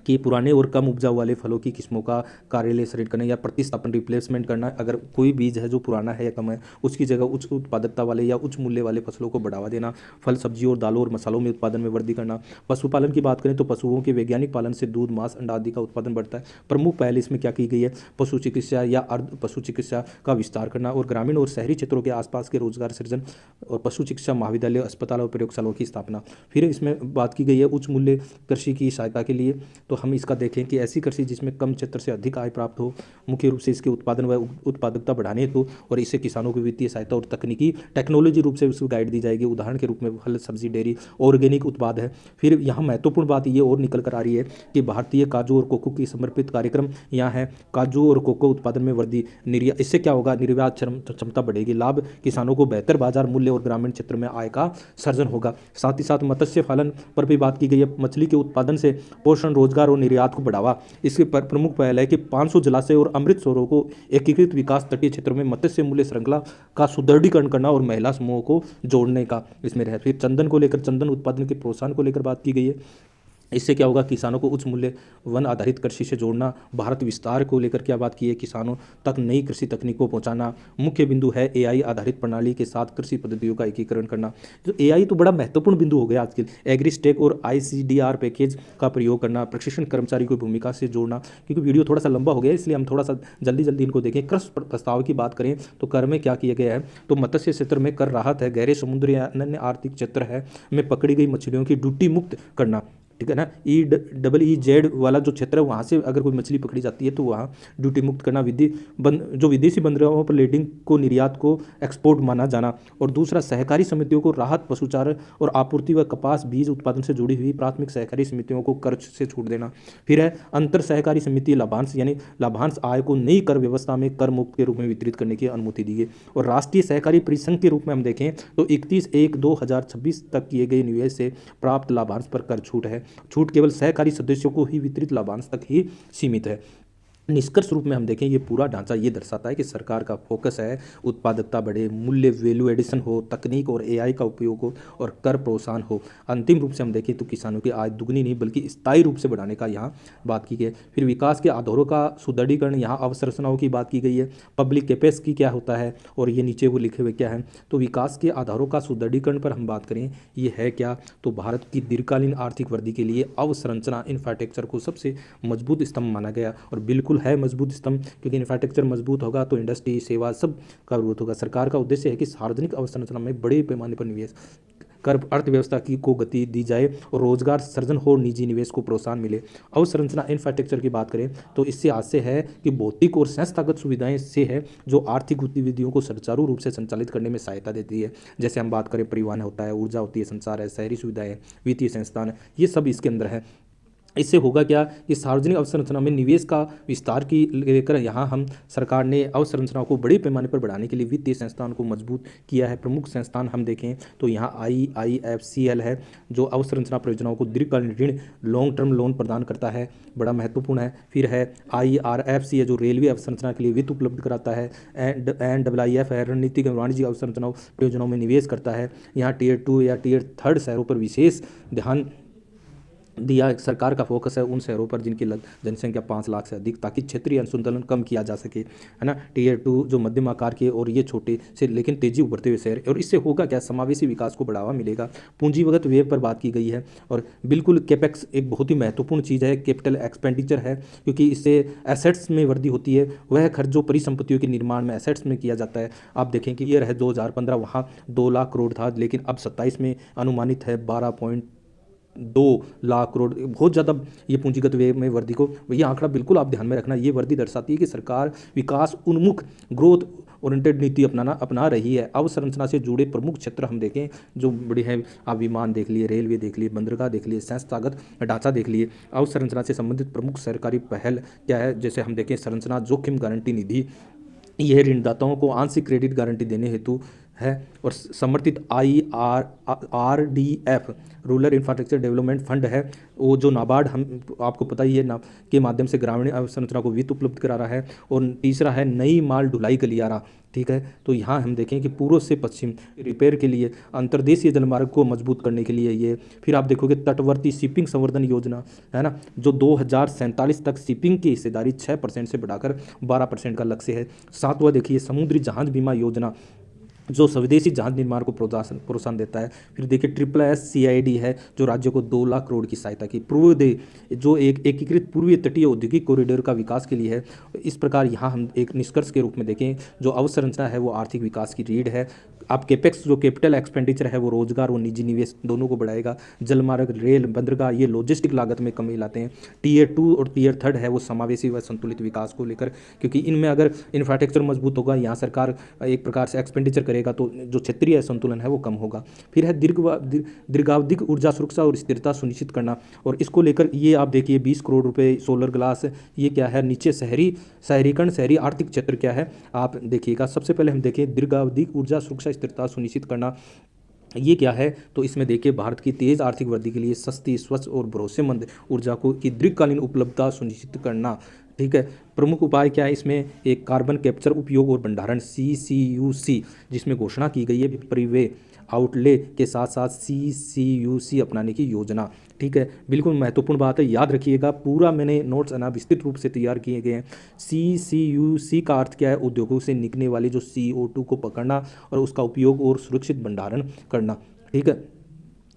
कि पुराने और कम उपजाऊ वाले फलों की किस्मों का कार्यालय सृजन करना या प्रतिस्थापन रिप्लेसमेंट करना। अगर कोई बीज है जो पुराना है या कम है, उसकी जगह उच्च उत्पादकता वाले या उच्च मूल्य वाले फसलों को बढ़ावा देना। फल सब्जियों और दालों और मसालों में उत्पादन में वृद्धि करना। पशुपालन की बात करें तो पशुओं के वैज्ञानिक पालन से दूध मांस अंडा आदि का उत्पादन बढ़ता है। प्रमुख पहल इसमें क्या की गई है, पशु चिकित्सा या अर्ध पशु चिकित्सा का विस्तार करना और ग्रामीण और शहरी क्षेत्रों के आसपास के रोजगार सृजन और पशु चिकित्सा महाविद्यालय अस्पताल और प्रयोगशालाओं की स्थापना। फिर इसमें बात की गई है उच्च मूल्य कृषि की सहायता के लिए, तो हम इसका देखें कि ऐसी कृषि जिसमें कम क्षेत्र से अधिक आय प्राप्त हो, मुख्य रूप से इसके उत्पादन व उत्पादकता बढ़ाने हेतु और इससे किसानों को वित्तीय सहायता और तकनीकी टेक्नोलॉजी रूप से उसको गाइड दी जाएगी। उदाहरण के रूप में फल सब्जी डेयरी ऑर्गेनिक उत्पाद है। फिर यहाँ महत्वपूर्ण बात ये और निकल कर आ रही है कि भारतीय काजू और कोको की समर्पित कार्यक्रम यहाँ है। काजू और कोको उत्पादन में वृद्धि, निर्यात, इससे क्या होगा, निर्यात क्षमता बढ़ेगी, लाभ किसानों को बेहतर बाजार मूल्य और ग्रामीण क्षेत्र में आय का सर्जन होगा। साथ ही साथ मत्स्य पालन पर भी बात की गई है। मछली के उत्पादन से पोषण रोजगार और निर्यात को बढ़ावा। इसके प्रमुख पहल है कि 500 जलाशय और अमृत सरोवरों को एकीकृत विकास, तटीय क्षेत्रों में मत्स्य मूल्य श्रृंखला का सुदृढ़ीकरण करना और महिला समूहों को जोड़ने का इसमें रहे। फिर चंदन को लेकर, चंदन उत्पादन के प्रोत्साहन को लेकर बात की गई है। इससे क्या होगा, किसानों को उच्च मूल्य वन आधारित कृषि से जोड़ना। भारत विस्तार को लेकर क्या बात की है, किसानों तक नई कृषि तकनीक को पहुंचाना। मुख्य बिंदु है AI आधारित प्रणाली के साथ कृषि पद्धतियों का एकीकरण करना। जो AI तो बड़ा महत्वपूर्ण बिंदु हो गया आजकल। एग्रीस्टेक और ICDR पैकेज का प्रयोग करना, प्रशिक्षण कर्मचारी को भूमिका से जोड़ना। क्योंकि वीडियो थोड़ा सा लंबा हो गया इसलिए हम थोड़ा सा जल्दी इनको देखें। कर प्रस्ताव की बात करें तो कर में क्या किया गया है, तो मत्स्य क्षेत्र में कर राहत है, गहरे समुद्र या अन्य आर्थिक क्षेत्र है में पकड़ी गई मछलियों की ड्यूटी मुक्त करना। ठीक है ना, EEZ वाला जो क्षेत्र है वहाँ से अगर कोई मछली पकड़ी जाती है तो वहाँ ड्यूटी मुक्त करना। जो विदेशी बंदरगाहों पर लेडिंग को निर्यात को एक्सपोर्ट माना जाना। और दूसरा, सहकारी समितियों को राहत, पशुचारण और आपूर्ति व कपास बीज उत्पादन से जुड़ी हुई प्राथमिक सहकारी समितियों को कर से छूट देना। फिर है अंतर सहकारी समिति लाभांश, यानी लाभांश आय को नई कर व्यवस्था में कर मुक्त के रूप में वितरित करने की अनुमति दी गई। और राष्ट्रीय सहकारी परिसंघ के रूप में हम देखें तो 31/1/2026 तक किए गए निवेश से प्राप्त लाभांश पर कर छूट है। छूट केवल सहकारी सदस्यों को ही वितरित लाभांश तक ही सीमित है। निष्कर्ष रूप में हम देखें ये पूरा ढांचा ये दर्शाता है कि सरकार का फोकस है उत्पादकता बढ़े, मूल्य वैल्यू एडिशन हो, तकनीक और AI का उपयोग हो और कर प्रोत्साहन हो। अंतिम रूप से हम देखें तो किसानों की आय दुगनी नहीं बल्कि स्थायी रूप से बढ़ाने का यहाँ बात की गई है। फिर विकास के आधारों का सुदृढ़ीकरण, यहाँ अवसंरचनाओं की बात की गई है। पब्लिक कैपेस की क्या होता है और ये नीचे वो लिखे हुए क्या है, तो विकास के आधारों का सुदृढ़ीकरण पर हम बात करें ये है क्या, तो भारत की दीर्घकालीन आर्थिक वृद्धि के लिए अवसंरचना इंफ्रास्ट्रक्चर को सबसे मजबूत स्तंभ माना गया। और बिल्कुल है मजबूत स्तंभ, क्योंकि इंफ्रास्ट्रक्चर मजबूत होगा तो इंडस्ट्री सेवा सब का ग्रोथ होगा। सरकार का उद्देश्य है कि सार्वजनिक अवसंरचना में बड़े पैमाने पर निवेश कर अर्थव्यवस्था की को गति दी जाए और रोजगार सृजन हो, निजी निवेश को प्रोत्साहन मिले। अवसंरचना इंफ्रास्ट्रक्चर की बात करें तो इससे आशय है कि भौतिक और संस्थागत सुविधाएं से है जो आर्थिक गतिविधियों को सुचारू रूप से संचालित करने में सहायता देती है। जैसे हम बात करें परिवहन होता है, ऊर्जा होती है, संचार है, शहरी सुविधाएं, वित्तीय संस्थान, ये सब इसके अंदर है। इससे होगा क्या कि सार्वजनिक अवसंरचना में निवेश का विस्तार की लेकर यहाँ हम सरकार ने अवसंरचनाओं को बड़े पैमाने पर बढ़ाने के लिए वित्तीय संस्थान को मजबूत किया है। प्रमुख संस्थान हम देखें तो यहाँ IIFCL है जो अवसंरचना परियोजनाओं को दीर्घकालीन ऋण लॉन्ग टर्म लोन प्रदान करता है, बड़ा महत्वपूर्ण है। फिर है IRFC है जो रेलवे अवसंरचना के लिए वित्त उपलब्ध कराता है। NIIF है रणनीतिक वाणिज्यिक अवसंरचना परियोजनाओं में निवेश करता है। यहाँ Tier 2 या Tier 3 शहरों पर विशेष ध्यान दिया। सरकार का फोकस है उन शहरों पर जिनकी जनसंख्या 5 लाख से अधिक, ताकि क्षेत्रीय असंतुलन कम किया जा सके, है ना। टियर 2 जो मध्यम आकार के और ये छोटे से लेकिन तेजी उभरते हुए शहर, और इससे होगा क्या, समावेशी विकास को बढ़ावा मिलेगा। पूंजीगत व्यय पर बात की गई है, और बिल्कुल कैपेक्स एक बहुत ही महत्वपूर्ण चीज़ है, कैपिटल एक्सपेंडिचर है, क्योंकि इससे एसेट्स में वृद्धि होती है। वह खर्च जो परिसंपत्तियों के निर्माण में एसेट्स में किया जाता है। आप देखें कि ये रहे 2015 वहाँ 2 लाख करोड़ था, लेकिन अब 27 में अनुमानित है 12.2 लाख करोड़। बहुत ज़्यादा ये पूंजीगत व्यय में वृद्धि को, ये आंकड़ा बिल्कुल आप ध्यान में रखना। ये वृद्धि दर्शाती है कि सरकार विकास उन्मुख, ग्रोथ ओरिएंटेड नीति अपना रही है। अवसंरचना से जुड़े प्रमुख क्षेत्र हम देखें जो बड़े हैं, आप विमान देख लिए, रेलवे देख लिए, बंदरगाह देख लिए, संस्थागत ढांचा देख लिए। अवसंरचना से संबंधित प्रमुख सरकारी पहल क्या है, जैसे हम देखें संरचना जोखिम गारंटी निधि, यह ऋणदाताओं को आंशिक क्रेडिट गारंटी देने हेतु है, और समर्थित RDF rural infrastructure development fund है, वो जो नाबार्ड हम आपको पता ही है ना के माध्यम से ग्रामीण अवसंरचना को वित्त उपलब्ध करा रहा है। और तीसरा है नई माल ढुलाई गलियारा, ठीक है। तो यहाँ हम देखें कि पूर्व से पश्चिम रिपेयर के लिए, अंतर्देशीय जलमार्ग को मजबूत करने के लिए ये। फिर आप देखोगे तटवर्ती शिपिंग संवर्धन योजना, है ना, जो 2047 तक शिपिंग की हिस्सेदारी 6% से बढ़ाकर 12% का लक्ष्य है। सातवां देखिए समुद्री जहाज बीमा योजना, जो स्वदेशी जहाज निर्माण को प्रोत्साहन देता है। फिर देखिए SSSCID है, जो राज्य को 2 लाख करोड़ की सहायता की। पूर्वोदय जो एक एकीकृत पूर्वीय तटीय औद्योगिक कॉरिडोर का विकास के लिए है। इस प्रकार यहाँ हम एक निष्कर्ष के रूप में देखें, जो अवसंरचना है वो आर्थिक विकास की रीढ़ है। आप कैपेक्स जो कैपिटल एक्सपेंडिचर है वो रोजगार और निजी निवेश दोनों को बढ़ाएगा। जलमार्ग, रेल, बंदरगाह ये लॉजिस्टिक लागत में कमी लाते हैं। टियर 2 और टियर 3 है वो समावेशी व संतुलित विकास को लेकर, क्योंकि इनमें अगर इंफ्रास्ट्रक्चर मजबूत होगा, यहाँ सरकार एक प्रकार से एक्सपेंडिचर करेगा, तो जो क्षेत्रीय असंतुलन है वो कम होगा। फिर है दीर्घावधिक ऊर्जा सुरक्षा और स्थिरता सुनिश्चित करना, और इसको लेकर ये आप देखिए 20 करोड़ रुपए सोलर ग्लास, ये क्या है, नीचे शहरीकरण, शहरी आर्थिक क्षेत्र क्या है, आप देखिएगा। सबसे पहले हम देखें दीर्घावधिक ऊर्जा सुरक्षा स्थिरता सुनिश्चित करना, ये क्या है, तो इसमें देखिए भारत की तेज़ आर्थिक वृद्धि के लिए सस्ती, स्वच्छ और भरोसेमंद ऊर्जा को की दीर्घकालीन उपलब्धता सुनिश्चित करना, ठीक है। प्रमुख उपाय क्या है इसमें, एक कार्बन कैप्चर, उपयोग और भंडारण CCUC, जिसमें घोषणा की गई है परिव्यय आउटले के साथ साथ CCUC अपनाने की योजना, ठीक है। बिल्कुल महत्वपूर्ण बात है, याद रखिएगा। पूरा मैंने नोट्स विस्तृत रूप से तैयार किए गए हैं। CCUC का अर्थ क्या है, उद्योगों से निकलने वाली जो CO2 को पकड़ना और उसका उपयोग और सुरक्षित भंडारण करना, ठीक है।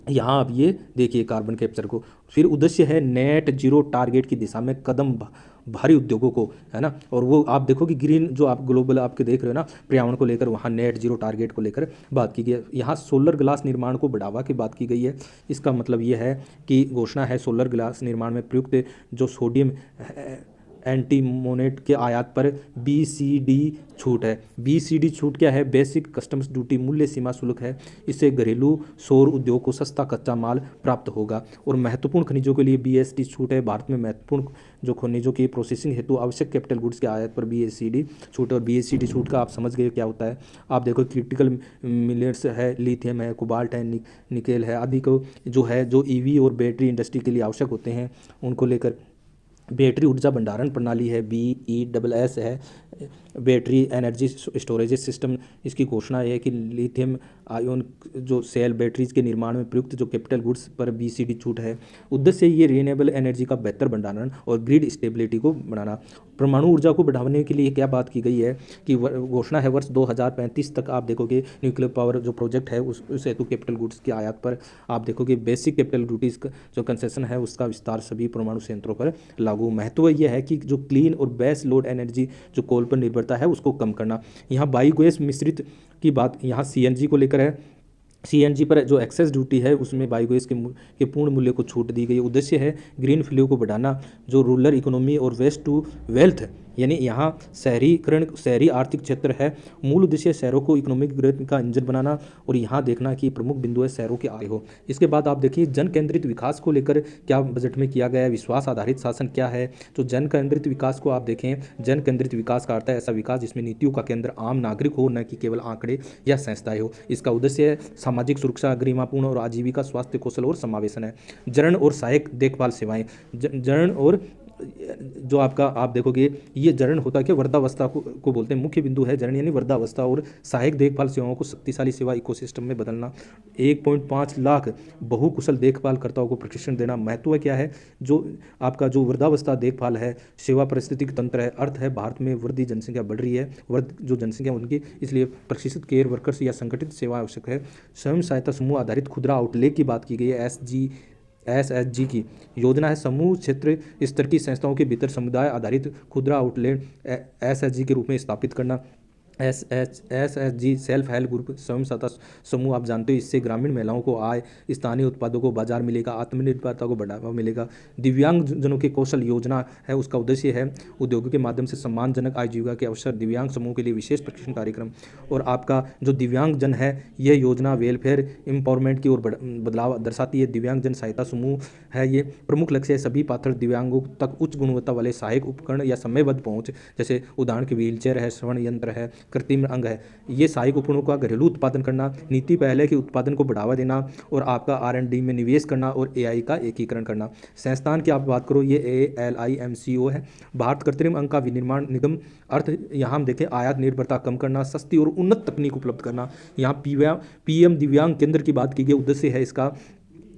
यहाँ आप ये देखिए कार्बन कैप्चर को। फिर उद्देश्य है नेट जीरो टारगेट की दिशा में कदम भारी उद्योगों को, है ना। और वो आप देखो कि ग्रीन जो आप ग्लोबल आपके देख रहे हो ना, पर्यावरण को लेकर वहाँ नेट जीरो टारगेट को लेकर बात की गई है। यहाँ सोलर ग्लास निर्माण को बढ़ावा की बात की गई है। इसका मतलब ये है कि घोषणा है सोलर ग्लास निर्माण में प्रयुक्त जो सोडियम एंटीमोनेट के आयात पर BCD छूट है। BCD छूट क्या है, बेसिक कस्टम्स ड्यूटी मूल्य सीमा शुल्क है। इससे घरेलू सौर उद्योग को सस्ता कच्चा माल प्राप्त होगा। और महत्वपूर्ण खनिजों के लिए BST छूट है। भारत में महत्वपूर्ण जो खनिजों की प्रोसेसिंग हेतु आवश्यक कैपिटल गुड्स के आयात पर BSCD छूट। और BSCD छूट का आप समझ गए क्या होता है। आप देखो क्रिटिकल मिनरल्स है, लिथियम है, कोबाल्ट है, निकेल है आदि को जो है, जो EV और बैटरी इंडस्ट्री के लिए आवश्यक होते हैं, उनको लेकर बैटरी ऊर्जा भंडारण प्रणाली है, BESS है, बैटरी एनर्जी स्टोरेज सिस्टम। इसकी घोषणा है कि लिथियम आयन जो सेल बैटरीज के निर्माण में प्रयुक्त जो कैपिटल गुड्स पर BCD छूट है। उद्देश्य ये रिन्यूएबल एनर्जी का बेहतर भंडारण और ग्रिड स्टेबिलिटी को बढ़ाना। परमाणु ऊर्जा को बढ़ाने के लिए क्या बात की गई है कि घोषणा है वर्ष 2035 तक आप देखोगे न्यूक्लियर पावर जो प्रोजेक्ट है उस हेतु कैपिटल गुड्स के आयात पर आप देखोगे बेसिक कैपिटल ड्यूटीज जो कंसेशन है उसका विस्तार सभी परमाणु संयंत्रों पर लागू। महत्व यह है कि जो क्लीन और बेस लोड एनर्जी जो कोल पर निर्भरता है उसको कम करना। यहाँ बायोगैस मिश्रित की बात यहाँ CNG को लेकर है। CNG पर जो एक्सेस ड्यूटी है उसमें बायोगैस के पूर्ण मूल्य को छूट दी गई। उद्देश्य है ग्रीन फ्लू को बढ़ाना, जो रूरल इकोनॉमी और वेस्ट टू वेल्थ यानी यहाँ शहरीकरण, शहरी आर्थिक क्षेत्र है। मूल उद्देश्य शहरों को इकोनॉमिक ग्रोथ का इंजन बनाना और यहाँ देखना कि प्रमुख बिंदु है शहरों के आय हो। इसके बाद आप देखिए जन केंद्रित विकास को लेकर क्या बजट में किया गया है। विश्वास आधारित शासन क्या है, तो जन केंद्रित विकास को आप देखें, जन केंद्रित विकास का अर्थ है ऐसा विकास जिसमें नीतियों का केंद्र आम नागरिक हो, न कि केवल आंकड़े या संस्थाएं हो। इसका उद्देश्य है सामाजिक सुरक्षा, गरिमापूर्ण और आजीविका, स्वास्थ्य, कौशल और समावेशन है। जन और सहायक देखभाल सेवाएं, जन और जो आपका आप देखोगे ये जरण होता है कि वृद्धावस्था को बोलते हैं। मुख्य बिंदु है जरण यानी वृद्धावस्था और सहायक देखभाल सेवाओं को शक्तिशाली सेवा इकोसिस्टम में बदलना। 1.5 लाख बहुकुशल देखभालकर्ताओं को प्रशिक्षण देना। महत्व क्या है, जो आपका जो वृद्धावस्था देखभाल है, सेवा पारिस्थितिक तंत्र है, अर्थ है भारत में वृद्धि जनसंख्या बढ़ रही है, वृद्ध जो जनसंख्या उनकी, इसलिए प्रशिक्षित केयर वर्कर्स या संगठित सेवा आवश्यक है। स्वयं सहायता समूह आधारित खुदरा आउटलेट की बात की गई है। SHG की योजना है समूह क्षेत्र स्तर की संस्थाओं के भीतर समुदाय आधारित खुदरा आउटलेट SHG के रूप में स्थापित करना। SHG सेल्फ हेल्प ग्रुप स्वयं सहायता समूह आप जानते हो, इससे ग्रामीण महिलाओं को आय, स्थानीय उत्पादों को बाजार मिलेगा, आत्मनिर्भरता को बढ़ावा मिलेगा। दिव्यांग जनों के कौशल योजना है, उसका उद्देश्य है उद्योगों के माध्यम से सम्मानजनक आजीविका के अवसर, दिव्यांग समूह के लिए विशेष प्रशिक्षण कार्यक्रम। और आपका जो दिव्यांग जन है, यह योजना वेलफेयर एम्पावरमेंट की ओर बदलाव दर्शाती है। दिव्यांग जन सहायता समूह है, ये प्रमुख लक्ष्य है सभी पात्र दिव्यांगों तक उच्च गुणवत्ता वाले सहायक उपकरण या समयबद्ध पहुंच, जैसे उदाहरण के व्हीलचेयर है, श्रवण यंत्र है, कृत्रिम अंग है, ये सहायक उपकरणों का घरेलू उत्पादन करना। नीति पहले के उत्पादन को बढ़ावा देना और आपका R&D में निवेश करना और AI का एकीकरण करना। संस्थान की आप बात करो, ये ALIMCO है, भारत कृत्रिम अंग का विनिर्माण निगम। अर्थ यहाँ हम देखें आयात निर्भरता कम करना, सस्ती और उन्नत तकनीक उपलब्ध करना। यहाँ PM दिव्यांग केंद्र की बात की गई, उद्देश्य है इसका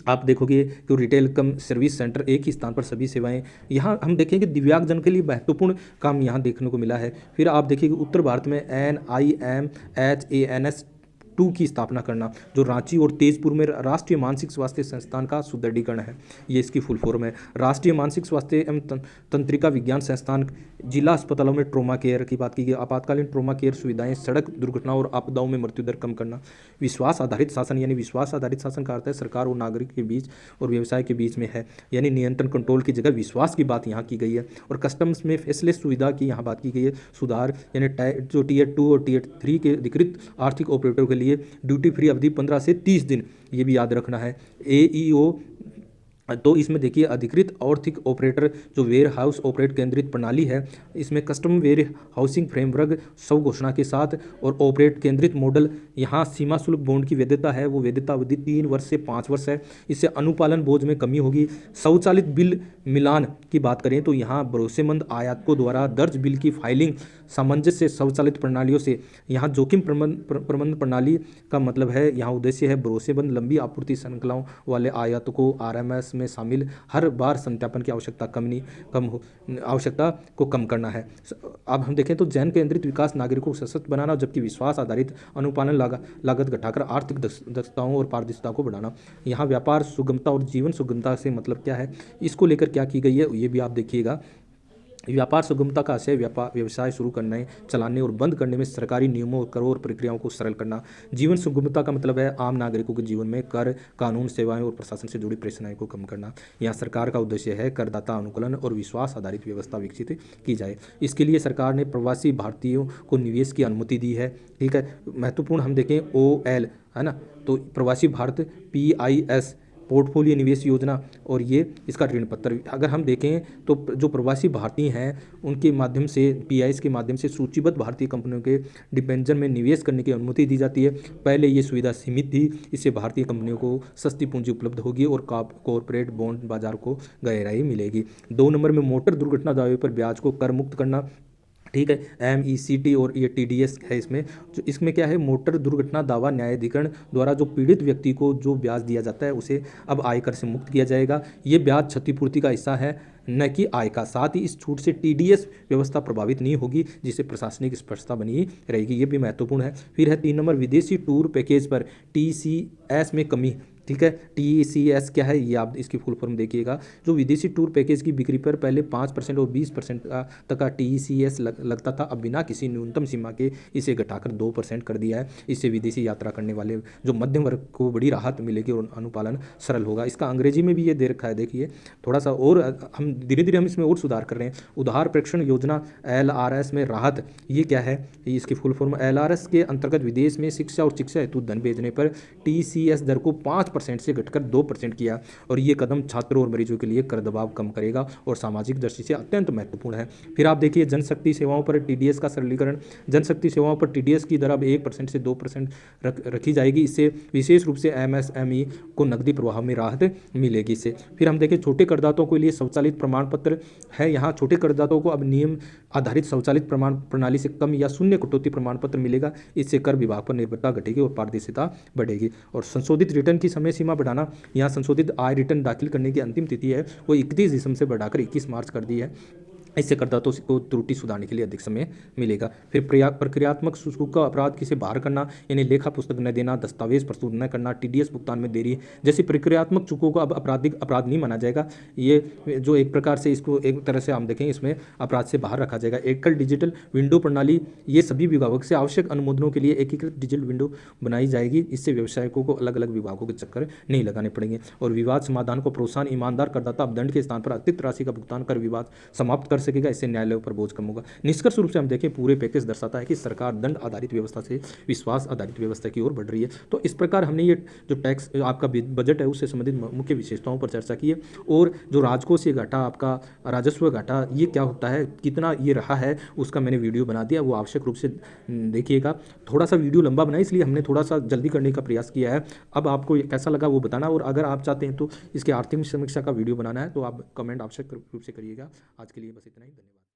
आप देखोगे कि रिटेल कम सर्विस सेंटर, एक ही स्थान पर सभी सेवाएं। यहाँ हम देखेंगे दिव्यांगजन के लिए महत्वपूर्ण काम यहाँ देखने को मिला है। फिर आप देखिए उत्तर भारत में NIMHANS2 की स्थापना करना, जो रांची और तेजपुर में राष्ट्रीय मानसिक स्वास्थ्य संस्थान का सुदृढ़ीकरण है, ये इसकी फुल फॉर्म है। राष्ट्रीय मानसिक स्वास्थ्य एवं तंत्रिका विज्ञान संस्थान। जिला अस्पतालों में ट्रॉमा केयर की बात की गई, आपातकालीन ट्रॉमा केयर सुविधाएं, सड़क दुर्घटना और आपदाओं में मृत्यु दर कम करना। विश्वास आधारित शासन, यानी विश्वास आधारित शासन का अर्थ है सरकार और नागरिक के बीच और व्यवसाय के बीच में है, यानी नियंत्रण कंट्रोल की जगह विश्वास की बात यहाँ की गई है। और कस्टम्स में फेसलेस सुविधा की यहाँ बात की गई है। सुधार यानी जो Tier 2 और Tier 3 के अधिकृत आर्थिक ऑपरेटरों के लिए ड्यूटी फ्री अवधि 15 से 30 दिन, ये भी याद रखना है। AEO, तो इसमें देखिए अधिकृत आर्थिक ऑपरेटर जो वेयर हाउस ऑपरेट केंद्रित प्रणाली है, इसमें कस्टम वेयर हाउसिंग फ्रेमवर्क स्व घोषणा के साथ और ऑपरेट केंद्रित मॉडल। यहाँ सीमा शुल्क बॉन्ड की वैधता है, वो वैधता अवधि 3 वर्ष से 5 वर्ष है, इससे अनुपालन बोझ में कमी होगी। स्वचालित बिल मिलान की बात करें तो यहाँ भरोसेमंद आयातकों द्वारा दर्ज बिल की फाइलिंग सामंजस्य स्वचालित प्रणालियों से। यहाँ जोखिम प्रबंधन प्रणाली का मतलब है, यहाँ उद्देश्य है भरोसेमंद लंबी आपूर्ति श्रृंखलाओं वाले आयातकों RMS में शामिल हर बार सत्यापन की आवश्यकता को कम करना है। अब हम देखें तो जन केंद्रित विकास, नागरिकों को सशक्त बनाना, जबकि विश्वास आधारित अनुपालन लागत घटाकर आर्थिक दक्षताओं और पारदर्शिता को बढ़ाना। यहाँ व्यापार सुगमता और जीवन सुगमता से मतलब क्या है, इसको लेकर क्या की गई है, ये भी आप देखिएगा। व्यापार सुगमता का आशय व्यवसाय शुरू करने, चलाने और बंद करने में सरकारी नियमों, करों और प्रक्रियाओं को सरल करना। जीवन सुगमता का मतलब है आम नागरिकों के जीवन में कर, कानून, सेवाएं और प्रशासन से जुड़ी परेशानियों को कम करना। यहाँ सरकार का उद्देश्य है करदाता अनुकूलन और विश्वास आधारित व्यवस्था विकसित की जाए। इसके लिए सरकार ने प्रवासी भारतीयों को निवेश की अनुमति दी है। ठीक है, महत्वपूर्ण हम देखें OL है ना, तो प्रवासी भारत PIS पोर्टफोलियो निवेश योजना, और ये इसका ऋण पत्र। अगर हम देखें तो जो प्रवासी भारतीय हैं उनके माध्यम से PIS के माध्यम से सूचीबद्ध भारतीय कंपनियों के डिबेंचर में निवेश करने की अनुमति दी जाती है। पहले ये सुविधा सीमित थी, इससे भारतीय कंपनियों को सस्ती पूंजी उपलब्ध होगी और कॉरपोरेट बॉन्ड बाजार को गहराई मिलेगी। 2 नंबर में मोटर दुर्घटना दावे पर ब्याज को कर मुक्त करना। ठीक है, MECT और ये TDS है इसमें। जो इसमें क्या है, मोटर दुर्घटना दावा न्यायाधिकरण द्वारा जो पीड़ित व्यक्ति को जो ब्याज दिया जाता है उसे अब आयकर से मुक्त किया जाएगा। ये ब्याज क्षतिपूर्ति का हिस्सा है, न कि आय का। साथ ही इस छूट से TDS व्यवस्था प्रभावित नहीं होगी, जिससे प्रशासनिक स्पष्टता बनी रहेगी, ये भी महत्वपूर्ण है। फिर है 3 नंबर विदेशी टूर पैकेज पर TCS में कमी। ठीक है, TCS क्या है, ये आप इसकी फुल फॉर्म देखिएगा। जो विदेशी टूर पैकेज की बिक्री पर पहले 5% और 20% तक का TCS लगता था, अब बिना किसी न्यूनतम सीमा के इसे घटाकर 2% कर दिया है। इससे विदेशी यात्रा करने वाले जो मध्यम वर्ग को बड़ी राहत मिलेगी और अनुपालन सरल होगा। इसका अंग्रेजी में भी ये दे रखा है, देखिए थोड़ा सा, और हम धीरे धीरे हम इसमें और सुधार कर रहे हैं। उधार प्रेषण योजना LRS में राहत, ये क्या है, इसकी फुल फॉर्म LRS के अंतर्गत विदेश में शिक्षा और शिक्षा हेतु धन भेजने पर TCS दर को 5% 5% से घटकर 2% किया और ये कदम छात्रों और मरीजों के लिए कर दबाव कम करेगा और सामाजिक दृष्टि से अत्यंत महत्वपूर्ण है। फिर आप देखिए जनशक्ति सेवाओं पर टीडीएस का सरलीकरण। जनशक्ति सेवाओं पर टीडीएस की दर अब 1% से 2% रखी जाएगी। इससे विशेष रूप से एमएसएमई को नकदी प्रवाह में राहत मिलेगी इससे। फिर हम देखें छोटे करदाताओं के लिए स्वचालित प्रमाण पत्र है। यहाँ छोटे करदाताओं को अब नियम आधारित स्वचालित प्रमाण प्रणाली से कम या शून्य कटौती प्रमाण पत्र मिलेगा। इससे कर विभाग पर निर्भरता घटेगी और पारदर्शिता बढ़ेगी। और संशोधित रिटर्न की समय सीमा बढ़ाना। यहाँ संशोधित आय रिटर्न दाखिल करने की अंतिम तिथि है वो 31 दिसंबर से बढ़ाकर 21 मार्च कर दी है। इससे करदाताओं को त्रुटि सुधारने के लिए अधिक समय मिलेगा। फिर प्रक्रियात्मक शुल्क का अपराध किसे बाहर करना, यानी लेखा पुस्तक न देना, दस्तावेज प्रस्तुत न करना, टीडीएस भुगतान में देरी जैसी प्रक्रियात्मक चूकों को अब आपराधिक अपराध नहीं माना जाएगा। ये जो एक प्रकार से इसको एक तरह से हम देखें इसमें अपराध से बाहर रखा जाएगा। एकल डिजिटल विंडो प्रणाली, ये सभी विभागों से आवश्यक अनुमोदनों के लिए एकीकृत डिजिटल विंडो बनाई जाएगी। इससे व्यवसायिकों को अलग अलग विभागों के चक्कर नहीं लगाने पड़ेंगे। और विवाद समाधान को प्रोत्साहन, ईमानदार करदाता अब दंड के स्थान पर अतिरिक्त राशि का भुगतान कर विवाद समाप्त कर सकेगा। इससे न्यायालयों पर बोझ कम होगा। निष्कर्ष रूप से हम देखें पूरे पैकेज दर्शाता है कि सरकार दंड आधारित व्यवस्था से विश्वास आधारित व्यवस्था की ओर बढ़ रही है। तो इस प्रकार हमने ये जो टैक्स आपका बजट है उससे संबंधित मुख्य विशेषताओं पर चर्चा की है। और जो राजकोषीय घाटा, आपका राजस्व घाटा, ये क्या होता है, कितना ये रहा है, उसका मैंने वीडियो बना दिया, वो आवश्यक रूप से देखिएगा। थोड़ा सा वीडियो लंबा बना इसलिए हमने थोड़ा सा जल्दी करने का प्रयास किया है। अब आपको कैसा लगा वो बताना, और अगर आप चाहते हैं तो इसके आर्थिक समीक्षा का वीडियो बनाना है तो आप कमेंट आवश्यक रूप से करिएगा। आज के लिए बस इतना ही, धन्यवाद।